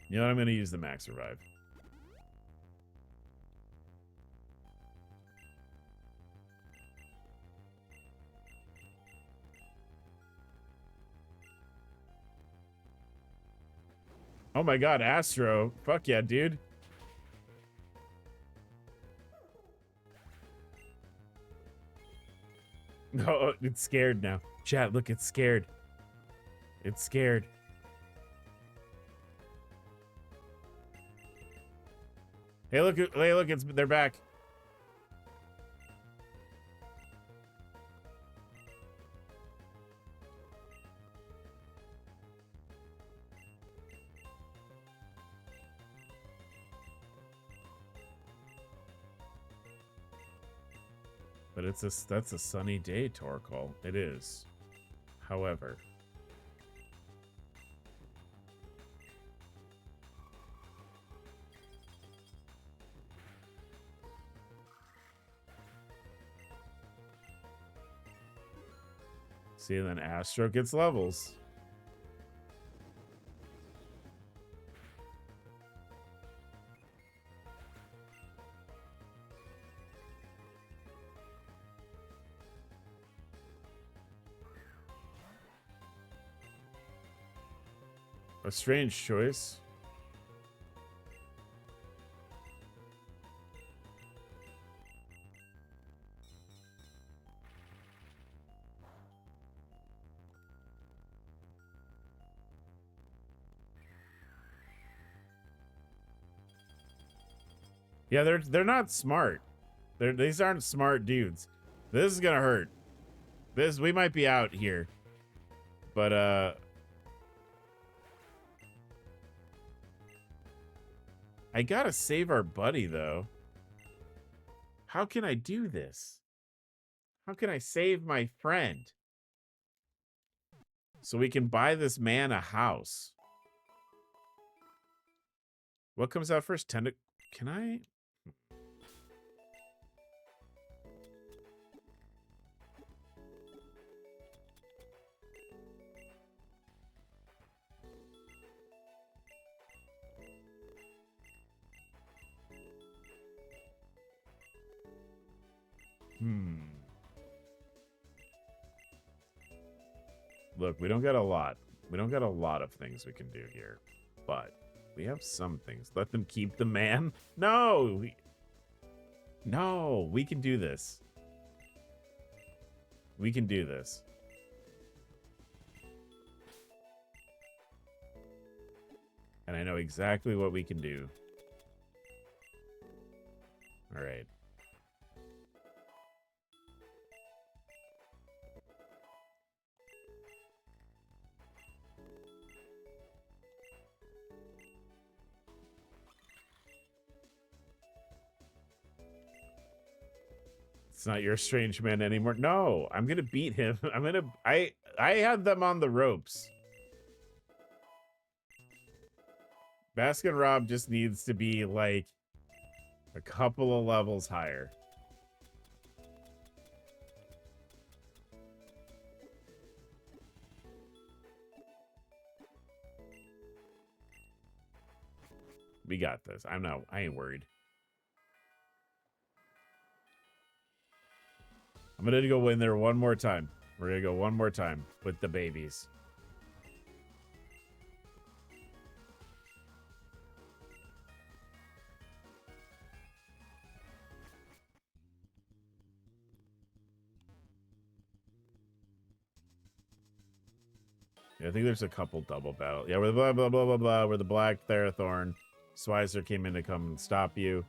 You know what? I'm going to use the max revive. Oh my god, Astro. Fuck yeah, dude. No, it's scared now. Chat, look, it's scared. It's scared. Hey, look, they're back. But that's a sunny day, Torkoal. It is. However, see, then Astro gets levels. A strange choice. Yeah, they're not smart. These aren't smart dudes. This is gonna hurt. We might be out here. But I gotta save our buddy though. How can I do this? How can I save my friend? So we can buy this man a house. What comes out first? Can I? Look, we don't got a lot. We don't got a lot of things we can do here. But we have some things. Let them keep the man? No! No, we can do this. We can do this. And I know exactly what we can do. All right. It's not your strange man anymore. No, I'm gonna beat him. I had them on the ropes. Baskin Rob just needs to be like a couple of levels higher. We got this. I ain't worried. I'm gonna go in there one more time. We're gonna go one more time with the babies. Yeah, I think there's a couple double battle. Yeah, where the blah blah blah blah blah, where the black Therathorn Swizer came in to come and stop you.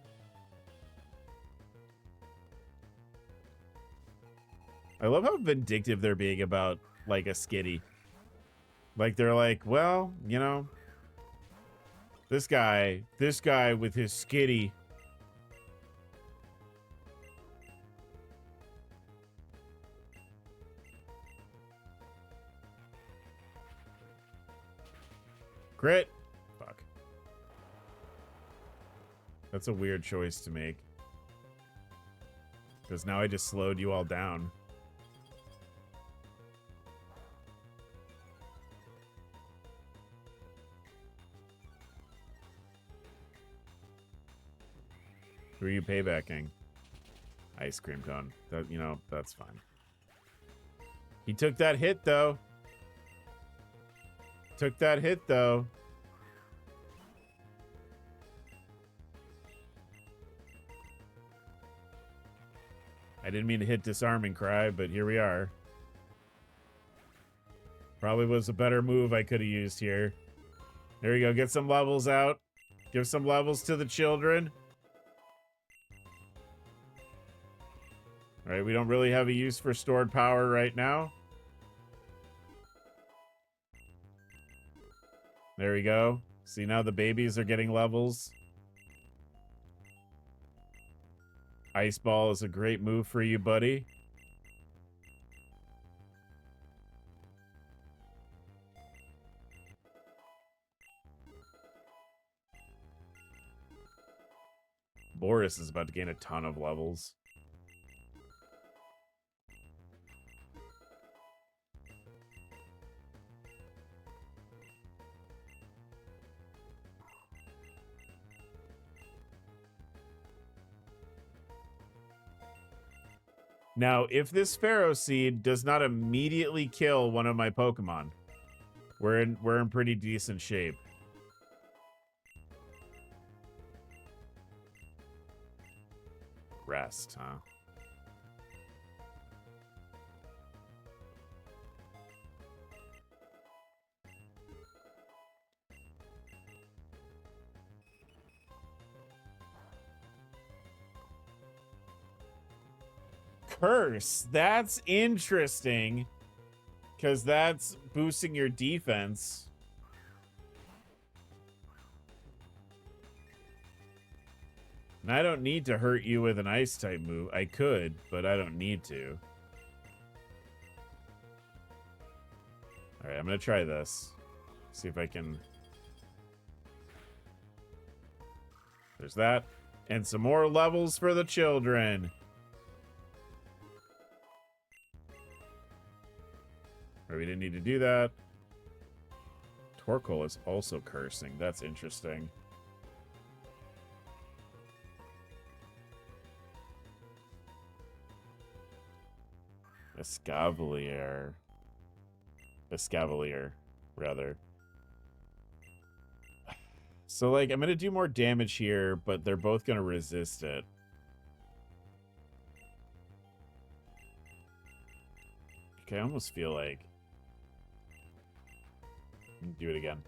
I love how vindictive they're being about like a skitty. Like they're like, well, you know, this guy with his skitty. Crit. Fuck. That's a weird choice to make. Because now I just slowed you all down. Who are you paybacking? Ice cream cone. That, you know, that's fine. He took that hit, though. Took that hit, though. I didn't mean to hit disarming cry, but here we are. Probably was a better move I could have used here. There you go. Get some levels out. Give some levels to the children. All right, we don't really have a use for stored power right now. There we go. See, now the babies are getting levels. Ice Ball is a great move for you, buddy. Boris is about to gain a ton of levels. Now, if this Pharaoh Seed does not immediately kill one of my Pokemon, we're in pretty decent shape. Rest, huh? Curse. That's interesting. Because that's boosting your defense. And I don't need to hurt you with an ice type move. I could, but I don't need to. Alright, I'm going to try this. See if I can... There's that. And some more levels for the children. Or we didn't need to do that. Torkoal is also cursing. That's interesting. Escavalier, rather. So, like, I'm going to do more damage here, but they're both going to resist it. Okay, I almost feel like... Do it again.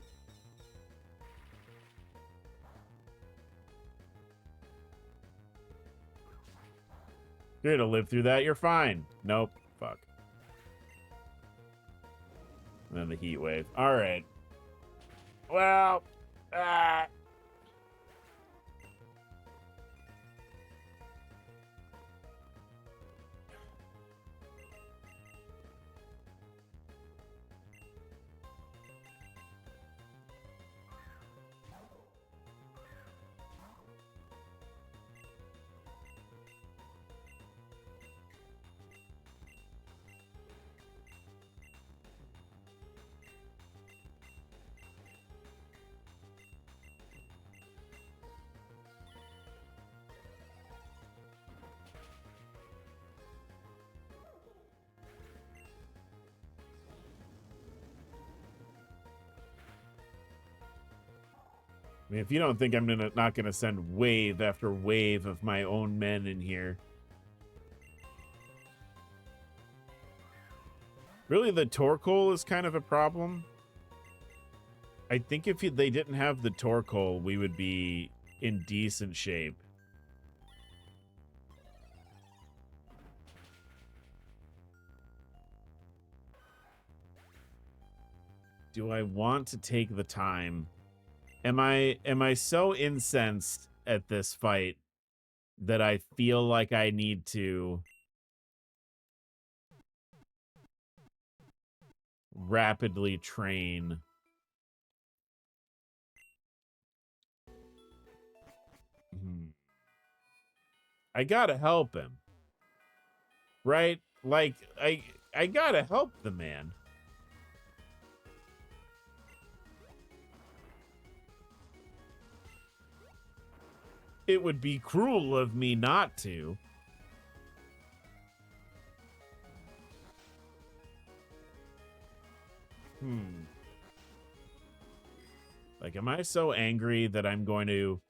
You're gonna live through that. You're fine. Nope. Fuck. And then the heat wave. All right. Well, I mean, if you don't think I'm not gonna send wave after wave of my own men in here. Really, the Torkoal is kind of a problem. I think if they didn't have the Torkoal, we would be in decent shape. Do I want to take the time? Am I so incensed at this fight that I feel like I need to rapidly train? I gotta help him, right? Like I gotta help the man. It would be cruel of me not to. Like, am I so angry that I'm going to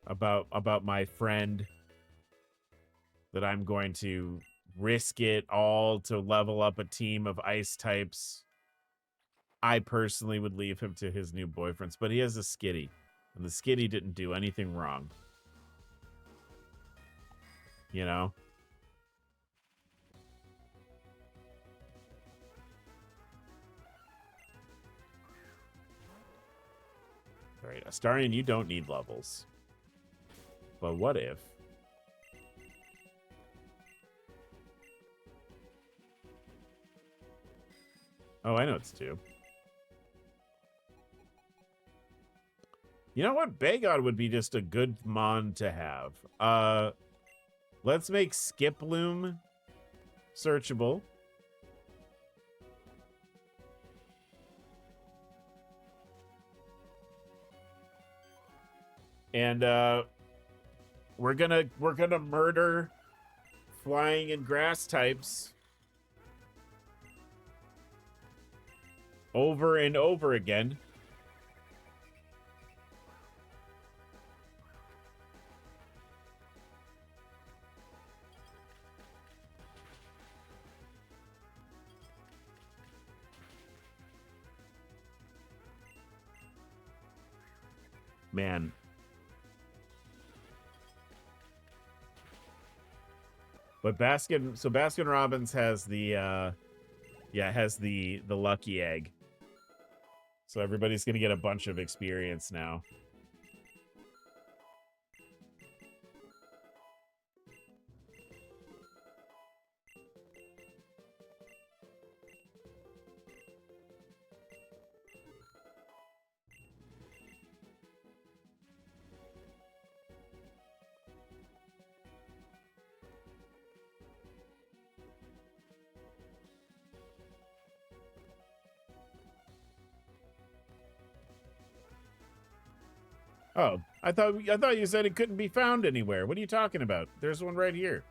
about my friend that I'm going to risk it all to level up a team of ice types? I personally would leave him to his new boyfriends, but he has a skitty, and the skitty didn't do anything wrong. You know? All right, Astarion, you don't need levels. But what if? Oh, I know it's 2. You know what? Bagod would be just a good mon to have. Let's make Skiploom searchable. And we're gonna murder flying and grass types over and over again. Man. But Baskin Robbins has the has the lucky egg. So everybody's gonna get a bunch of experience now. Oh, I thought you said it couldn't be found anywhere. What are you talking about? There's one right here.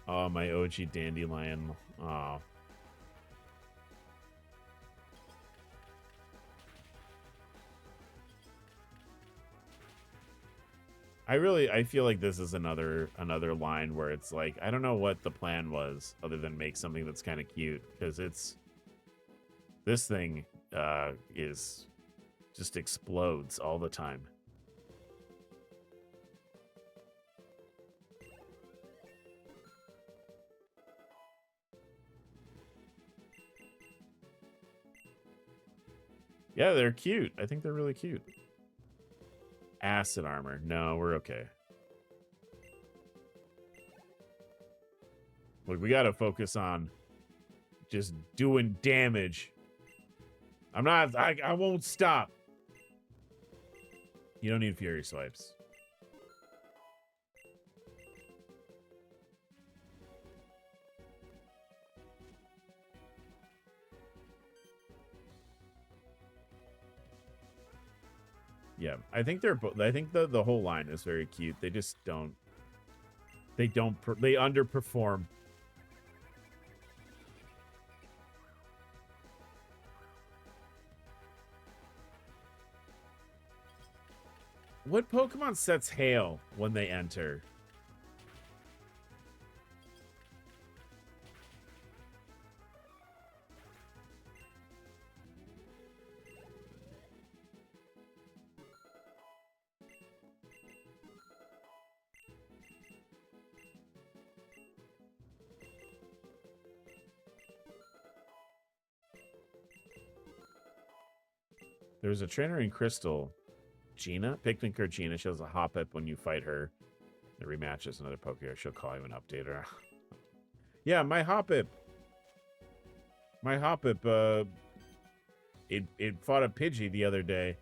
Oh, my OG dandelion. Oh. I feel like this is another line where it's like, I don't know what the plan was other than make something that's kind of cute, because this thing is just explodes all the time. Yeah, they're cute. I think they're really cute. Acid armor. No, we're okay. Look, we gotta focus on just doing damage. I won't stop. You don't need Fury Swipes. Yeah, I think they're both. I think the whole line is very cute. They just don't. They underperform. What Pokemon sets hail when they enter? There's a trainer in Crystal, Gina, Picnic or Gina. She has a Hoppip when you fight her. The rematch is another Pokemon. She'll call you an updater. Yeah, my Hoppip. My Hoppip, it fought a Pidgey the other day.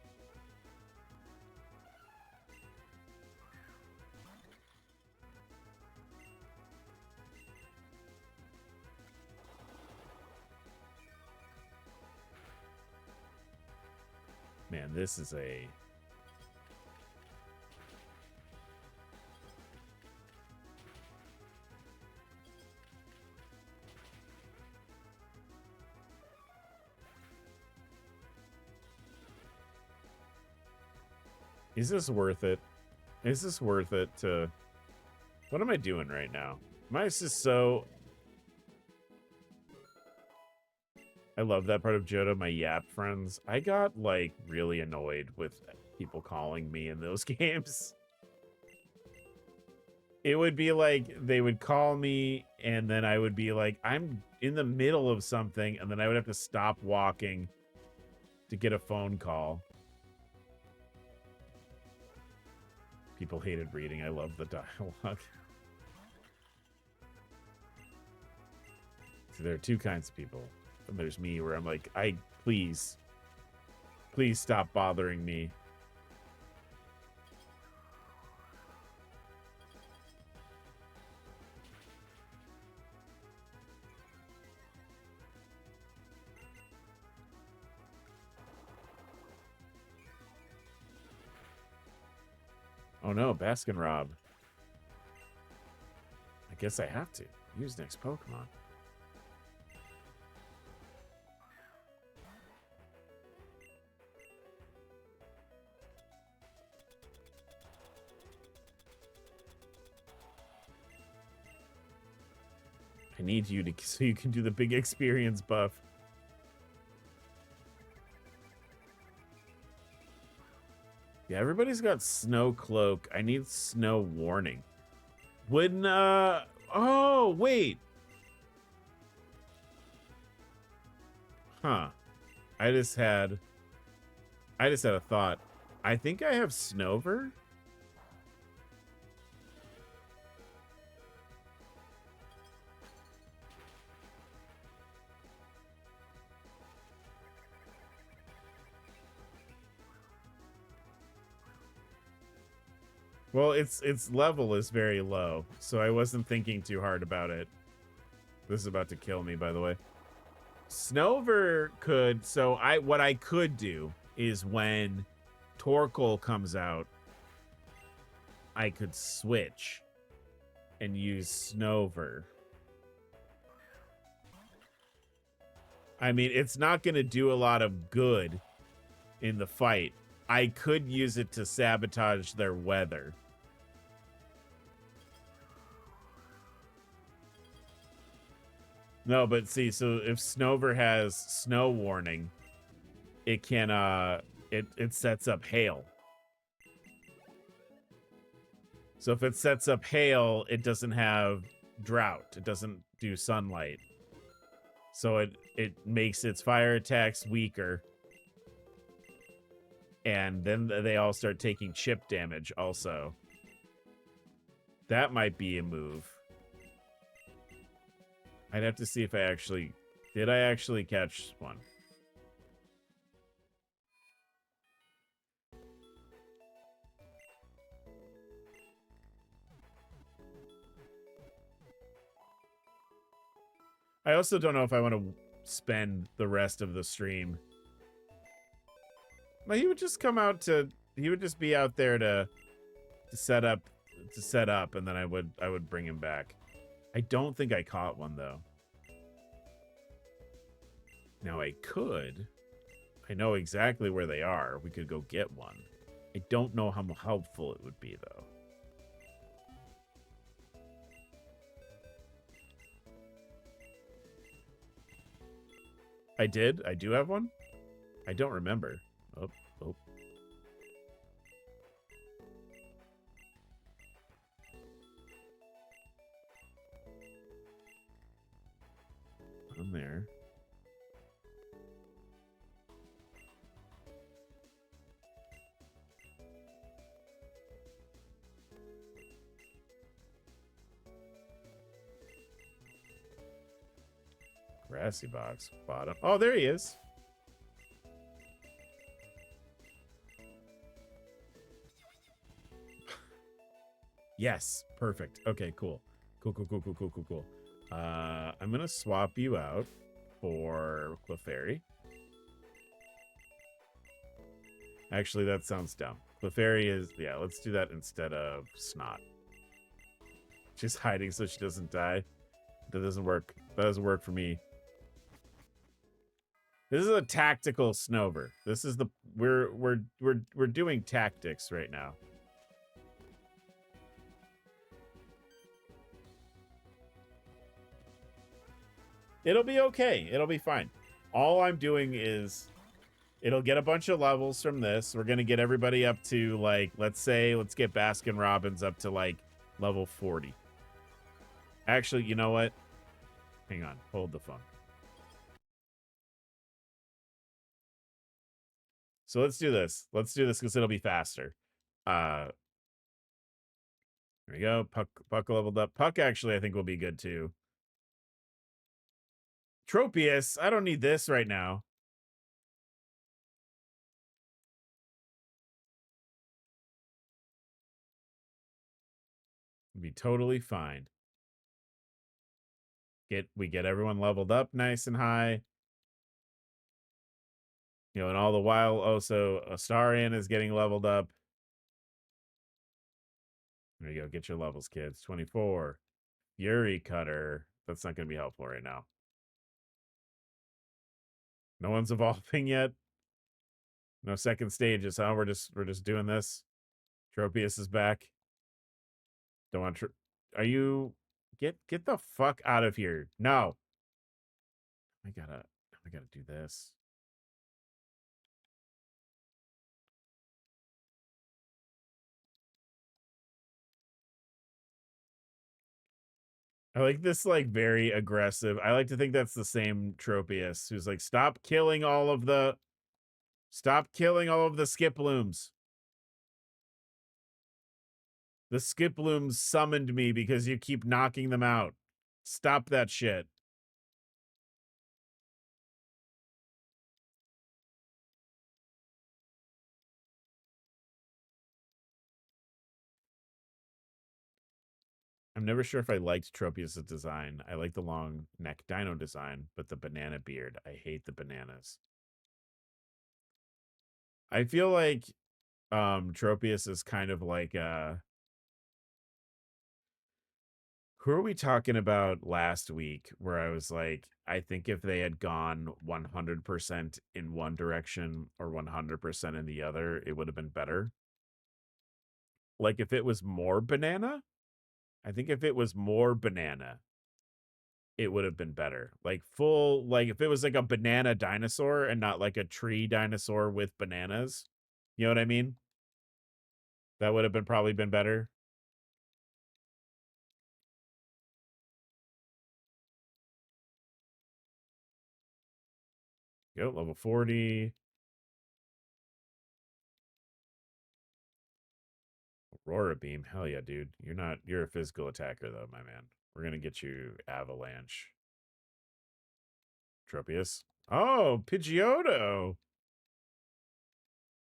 Man, this is a... Is this worth it? Is this worth it to... What am I doing right now? My just so... I love that part of Johto, my Yap friends. I got, like, really annoyed with people calling me in those games. It would be like, they would call me, and then I would be like, I'm in the middle of something, and then I would have to stop walking to get a phone call. People hated reading. I love the dialogue. So there are two kinds of people. And there's me where I'm like, please stop bothering me. Oh no, Baskin-Rob. I guess I have to use next Pokemon. I need you to so you can do the big experience buff. Yeah, everybody's got Snow Cloak. I need Snow Warning. Wouldn't oh wait. Huh. I just had a thought. I think I have Snover. Well, its level is very low, so I wasn't thinking too hard about it. This is about to kill me, by the way. Snover could, so what I could do is when Torkoal comes out, I could switch and use Snover. I mean, it's not going to do a lot of good in the fight. I could use it to sabotage their weather. No, but see, so if Snover has Snow Warning, it can, it sets up Hail. So if it sets up Hail, it doesn't have Drought. It doesn't do Sunlight. So it makes its fire attacks weaker. And then they all start taking chip damage also. That might be a move. I'd have to see if I actually... Did I actually catch one? I also don't know if I want to spend the rest of the stream. But he would just come out to... He would just be out there to set up, and then I would bring him back. I don't think I caught one though. Now I could. I know exactly where they are. We could go get one. I don't know how helpful it would be though. I did? I do have one? I don't remember. Oh. I'm there. Grassy box, bottom. Oh, there he is. Yes, perfect. Okay, cool. Cool. I'm gonna swap you out for Clefairy. Actually, that sounds dumb. Clefairy is... Yeah, let's do that instead of Snot. She's hiding so she doesn't die. That doesn't work. That doesn't work for me. This is a tactical Snover. This is the... We're doing tactics right now. It'll be okay. It'll be fine. All I'm doing is... It'll get a bunch of levels from this. We're going to get everybody up to, like, let's get Baskin Robbins up to, like, level 40. Actually, you know what? Hang on. Hold the phone. So let's do this. Let's do this because it'll be faster. There we go. Puck leveled up. Puck actually, I think, will be good, too. Tropius, I don't need this right now. It'd be totally fine. We get everyone leveled up nice and high. You know, and all the while also Astarion is getting leveled up. There you go. Get your levels, kids. 24. Fury Cutter. That's not going to be helpful right now. No one's evolving yet. No second stages, huh? We're just doing this. Tropius is back. Don't want to... Are you... Get the fuck out of here. No. I gotta do this. I like this, like, very aggressive. I like to think that's the same Tropius who's like, stop killing all of the Skiplooms. The Skiplooms summoned me because you keep knocking them out. Stop that shit. I'm never sure if I liked Tropius' design. I like the long neck dino design, but the banana beard, I hate the bananas. I feel like Tropius is kind of like who are we talking about last week where I was like, I think if they had gone 100% in one direction or 100% in the other, it would have been better. Like if it was more banana, I think if it was more banana, it would have been better. Like full, like if it was like a banana dinosaur and not like a tree dinosaur with bananas, you know what I mean? That would have probably been better. Go level 40. Aurora Beam. Hell yeah, dude. You're a physical attacker, though, my man. We're going to get you Avalanche. Tropius. Oh, Pidgeotto.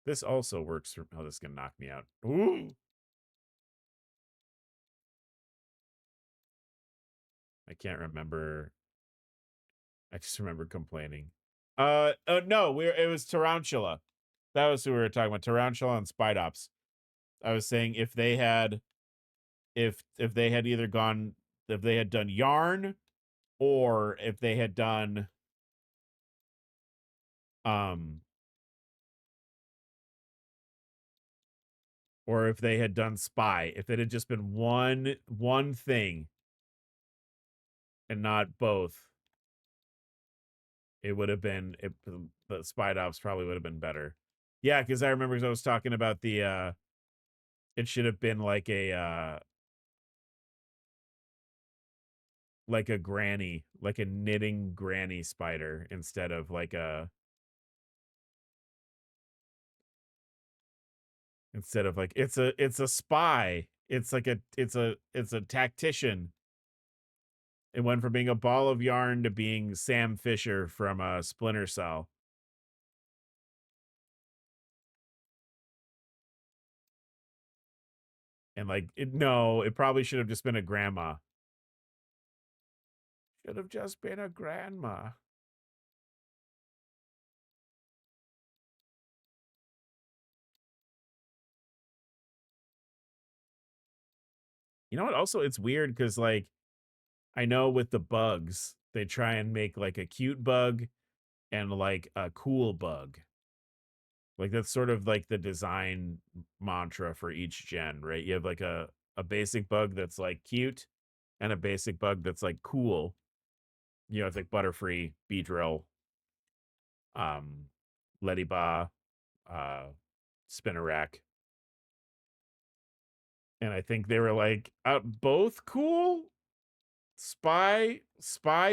This also works for... Oh, this is going to knock me out. Ooh. I can't remember. I just remember complaining. No, it was Tarantula. That was who we were talking about. Tarantula and Spidops. I was saying if they had either gone, if they had done Yarn, or if they had done or if they had done Spy, if it had just been one thing and not both, it would have been the Spidops probably would have been better. Yeah, because I remember I was talking about the it should have been like a granny, like a knitting granny spider instead of like a it's a spy. It's like it's a tactician. It went from being a ball of yarn to being Sam Fisher from Splinter Cell. And like it probably should have just been a grandma. Should have just been a grandma. You know what? Also, it's weird because like I know with the bugs, they try and make like a cute bug and like a cool bug. Like that's sort of like the design mantra for each gen, right? You have like a basic bug that's like cute and a basic bug that's like cool. You know, it's like Butterfree, Beedrill, Leddyba, Spinnerack. And I think they were like both cool. Spy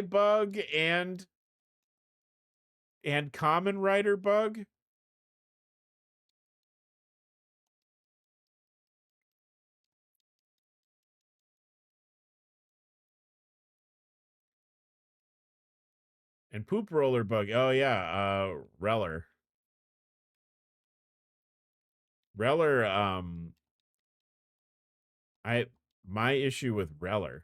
bug and common rider bug. And poop roller bug. Oh yeah, Reller. Reller, my issue with Reller,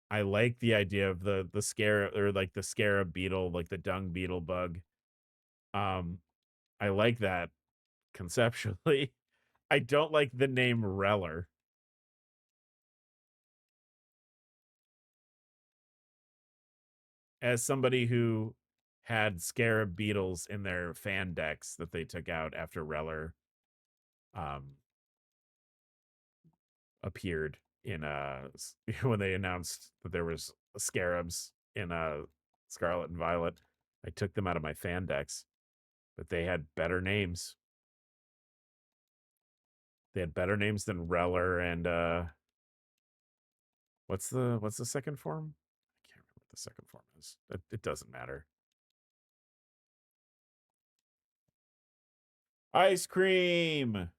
I like the idea of the scarab, or like the scarab beetle, like the dung beetle bug. I like that conceptually. I don't like the name Reller. As somebody who had scarab beetles in their fan decks that they took out after Reller appeared in when they announced that there was scarabs in Scarlet and Violet, I took them out of my fan decks, but they had better names. They had better names than Reller and what's the second form? I can't remember what the second form is. It doesn't matter. Ice cream.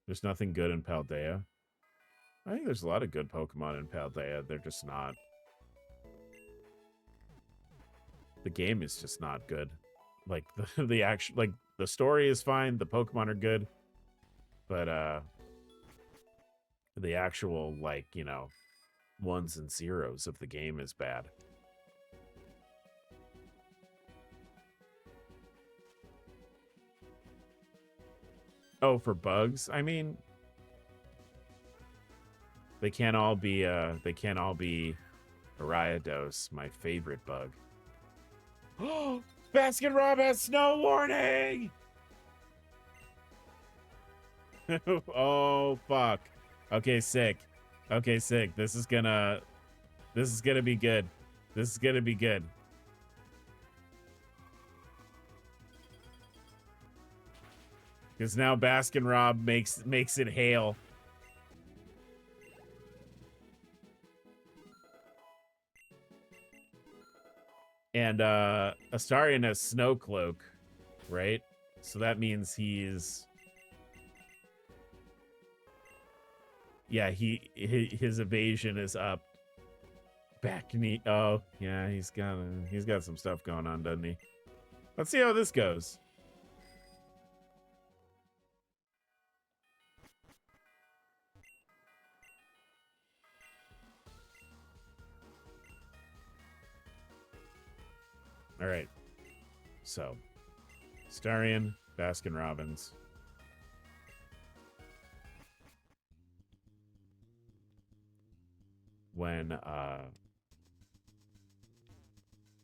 There's nothing good in Paldea. I think there's a lot of good Pokemon in Paldea. They're just not. The game is just not good. Like the actual, like the story is fine. The Pokemon are good, but the actual, like, you know, ones and zeros of the game is bad. Oh, for bugs? I mean, they can't all be Ariados, my favorite bug. Oh, Baskin-Robbins snow warning. Oh fuck. Okay, sick. Okay, sick. This is gonna be good. This is gonna be good. Because now Baskin Rob makes it hail. And Astarion has Snow Cloak, right? So that means he's... Yeah, his evasion is up. Back knee. Oh, yeah, he's got some stuff going on, doesn't he? Let's see how this goes. All right. So, Astarion, Baskin Robbins. When I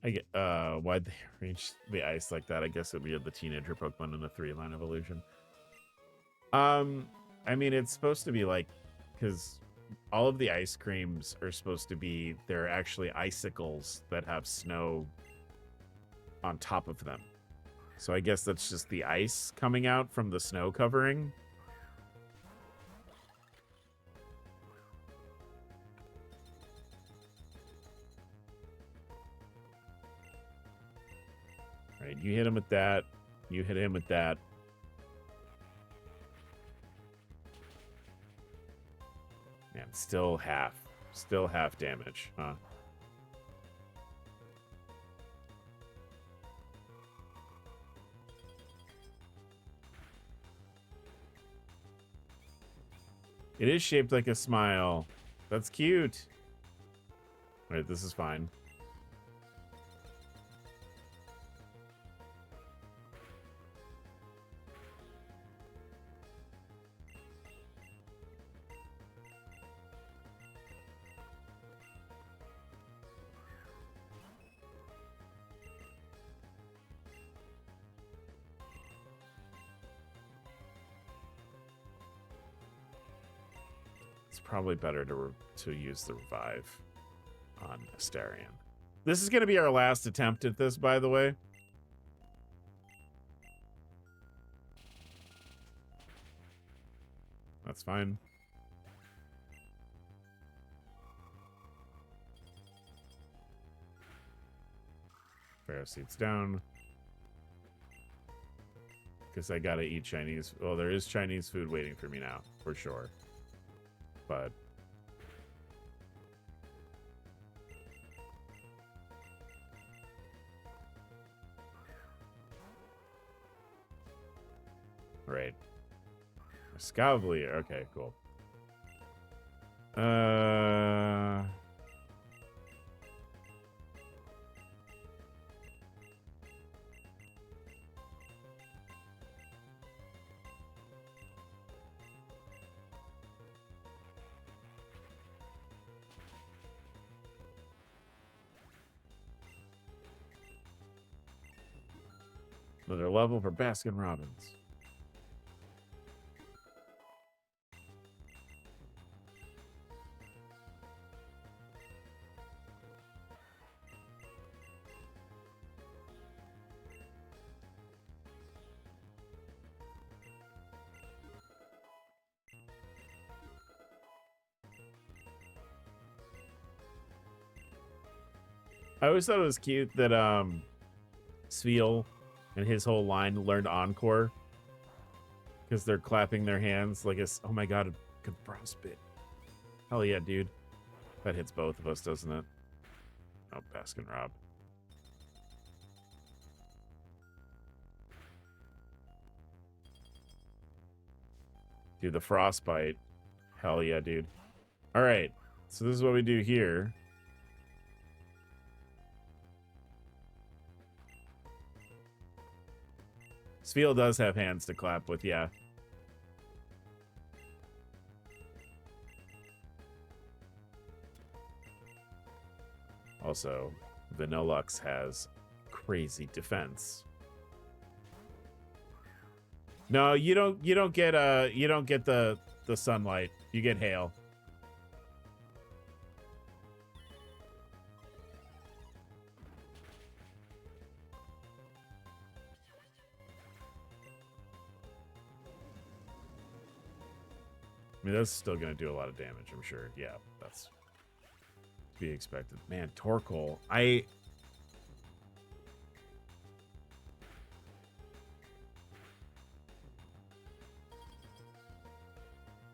get why'd they arrange the ice like that? I guess it'd be the teenager Pokemon in a 3-line evolution. I mean, it's supposed to be like, because all of the ice creams are supposed to be, they're actually icicles that have snow on top of them. So I guess that's just the ice coming out from the snow covering. All right, you hit him with that. You hit him with that. Man, still half damage, huh? It is shaped like a smile. That's cute. All right, this is fine. Probably better to use the revive on Astarion. This is going to be our last attempt at this, by the way. That's fine. Pharaoh seats down. Because I gotta eat Chinese. Well, there is Chinese food waiting for me now, for sure. But right. Scavalier. Okay, cool. Another level for Baskin Robbins. I always thought it was cute that Sveal and his whole line learned Encore because they're clapping their hands like it's, oh my god, a good frostbite. Hell yeah, dude. That hits both of us, doesn't it? Oh, Baskin Rob. Dude, the frostbite. Hell yeah, dude. All right. So this is what we do here. Sveal does have hands to clap with, yeah. Also, Vanillux has crazy defense. No, you don't get the sunlight. You get hail. I mean, that's still going to do a lot of damage, I'm sure. Yeah, that's to be expected. Man, Torkoal.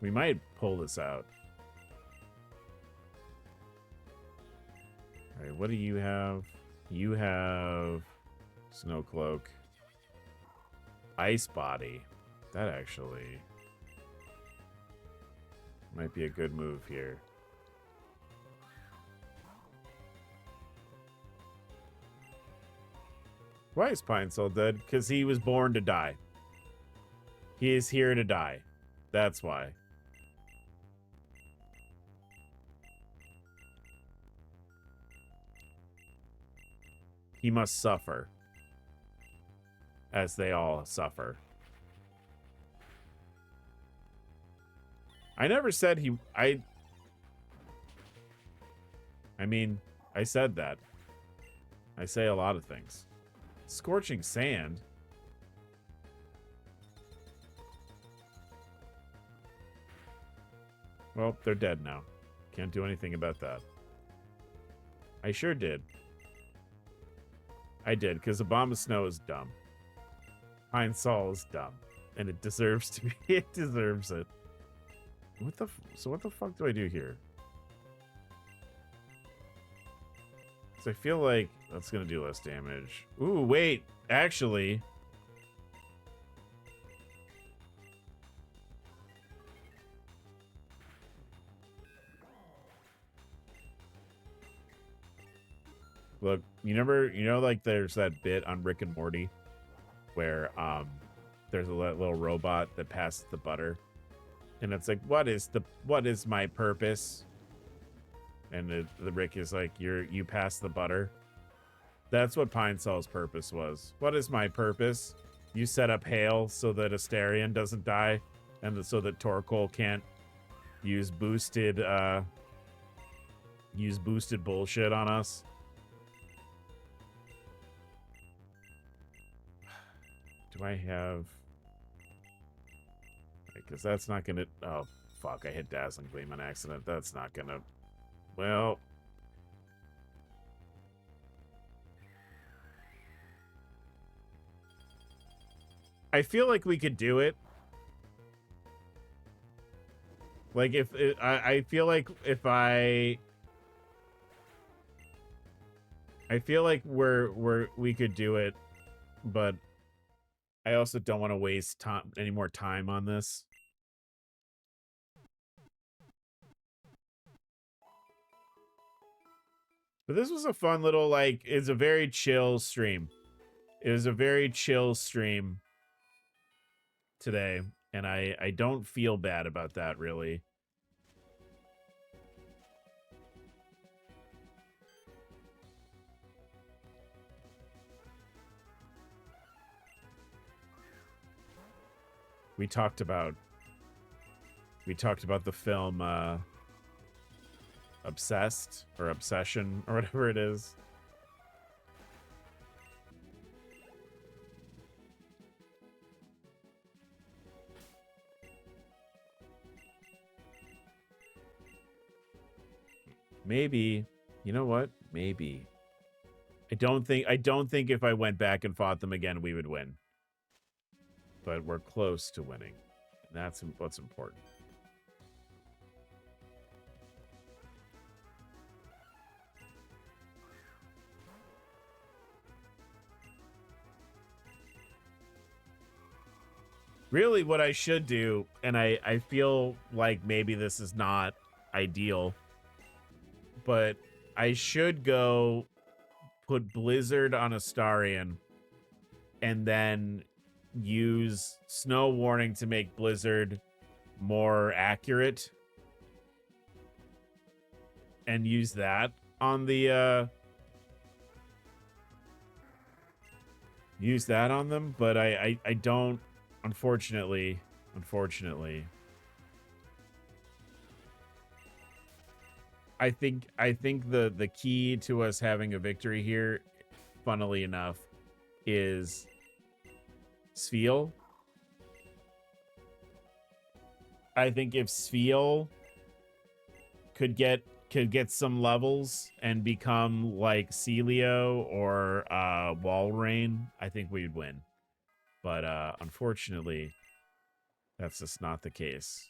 We might pull this out. All right, what do you have? You have Snow Cloak. Ice Body. That actually might be a good move here. Why is Pine Sol dead? Because he was born to die. He is here to die. That's why. He must suffer. As they all suffer. I never said he... I mean, I said that. I say a lot of things. Scorching Sand? Well, they're dead now. Can't do anything about that. I sure did. I did, because a bomb of snow is dumb. Pine Sol is dumb. And it deserves to be... It deserves it. So what the fuck do I do here? So I feel like that's going to do less damage. Ooh, wait. Actually... Look, you know, like there's that bit on Rick and Morty where there's a little robot that passes the butter, and it's like, what is my purpose? And the Rick is like, you pass the butter. That's what Pine Sol's purpose was. What is my purpose? You set up Hail so that Astarion doesn't die, and so that Torkoal can't use boosted bullshit on us. Do I have... Because that's not going to... Oh, fuck. I hit Dazzling Gleam on accident. That's not going to... Well... I feel like we could do it. Like, if... I feel like if I feel like we could do it, but... I also don't want to waste any more time on this. But this was a fun little, like, it's a very chill stream. It was a very chill stream today, and I don't feel bad about that, really. We talked about the film Obsessed or Obsession or whatever it is. Maybe, you know what? Maybe. I don't think if I went back and fought them again we would win. But we're close to winning. And that's what's important. Really, what I should do, and I feel like maybe this is not ideal, but I should go put Blizzard on Astarion and then use Snow Warning to make Blizzard more accurate and use that on the use that on them, but I don't, unfortunately I think the key to us having a victory here, funnily enough, is Sviel. I think if Sfeel could get some levels and become like Celio or Walrein, I think we'd win. But unfortunately, that's just not the case.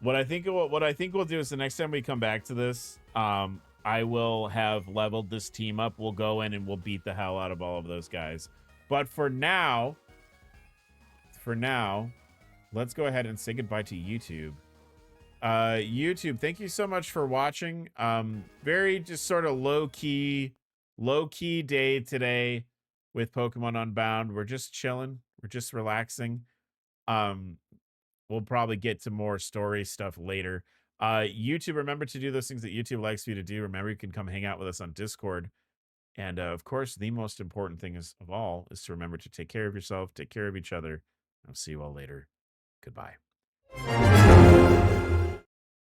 What I think we'll do is the next time we come back to this, I will have leveled this team up. We'll go in and we'll beat the hell out of all of those guys. But for now, let's go ahead and say goodbye to YouTube. YouTube, thank you so much for watching. Very just sort of low-key day today with Pokemon Unbound. We're just chilling. We're just relaxing. We'll probably get to more story stuff later. YouTube, remember to do those things that YouTube likes for you to do. Remember, you can come hang out with us on Discord. And of course, the most important thing of all is to remember to take care of yourself, take care of each other. I'll see you all later. Goodbye.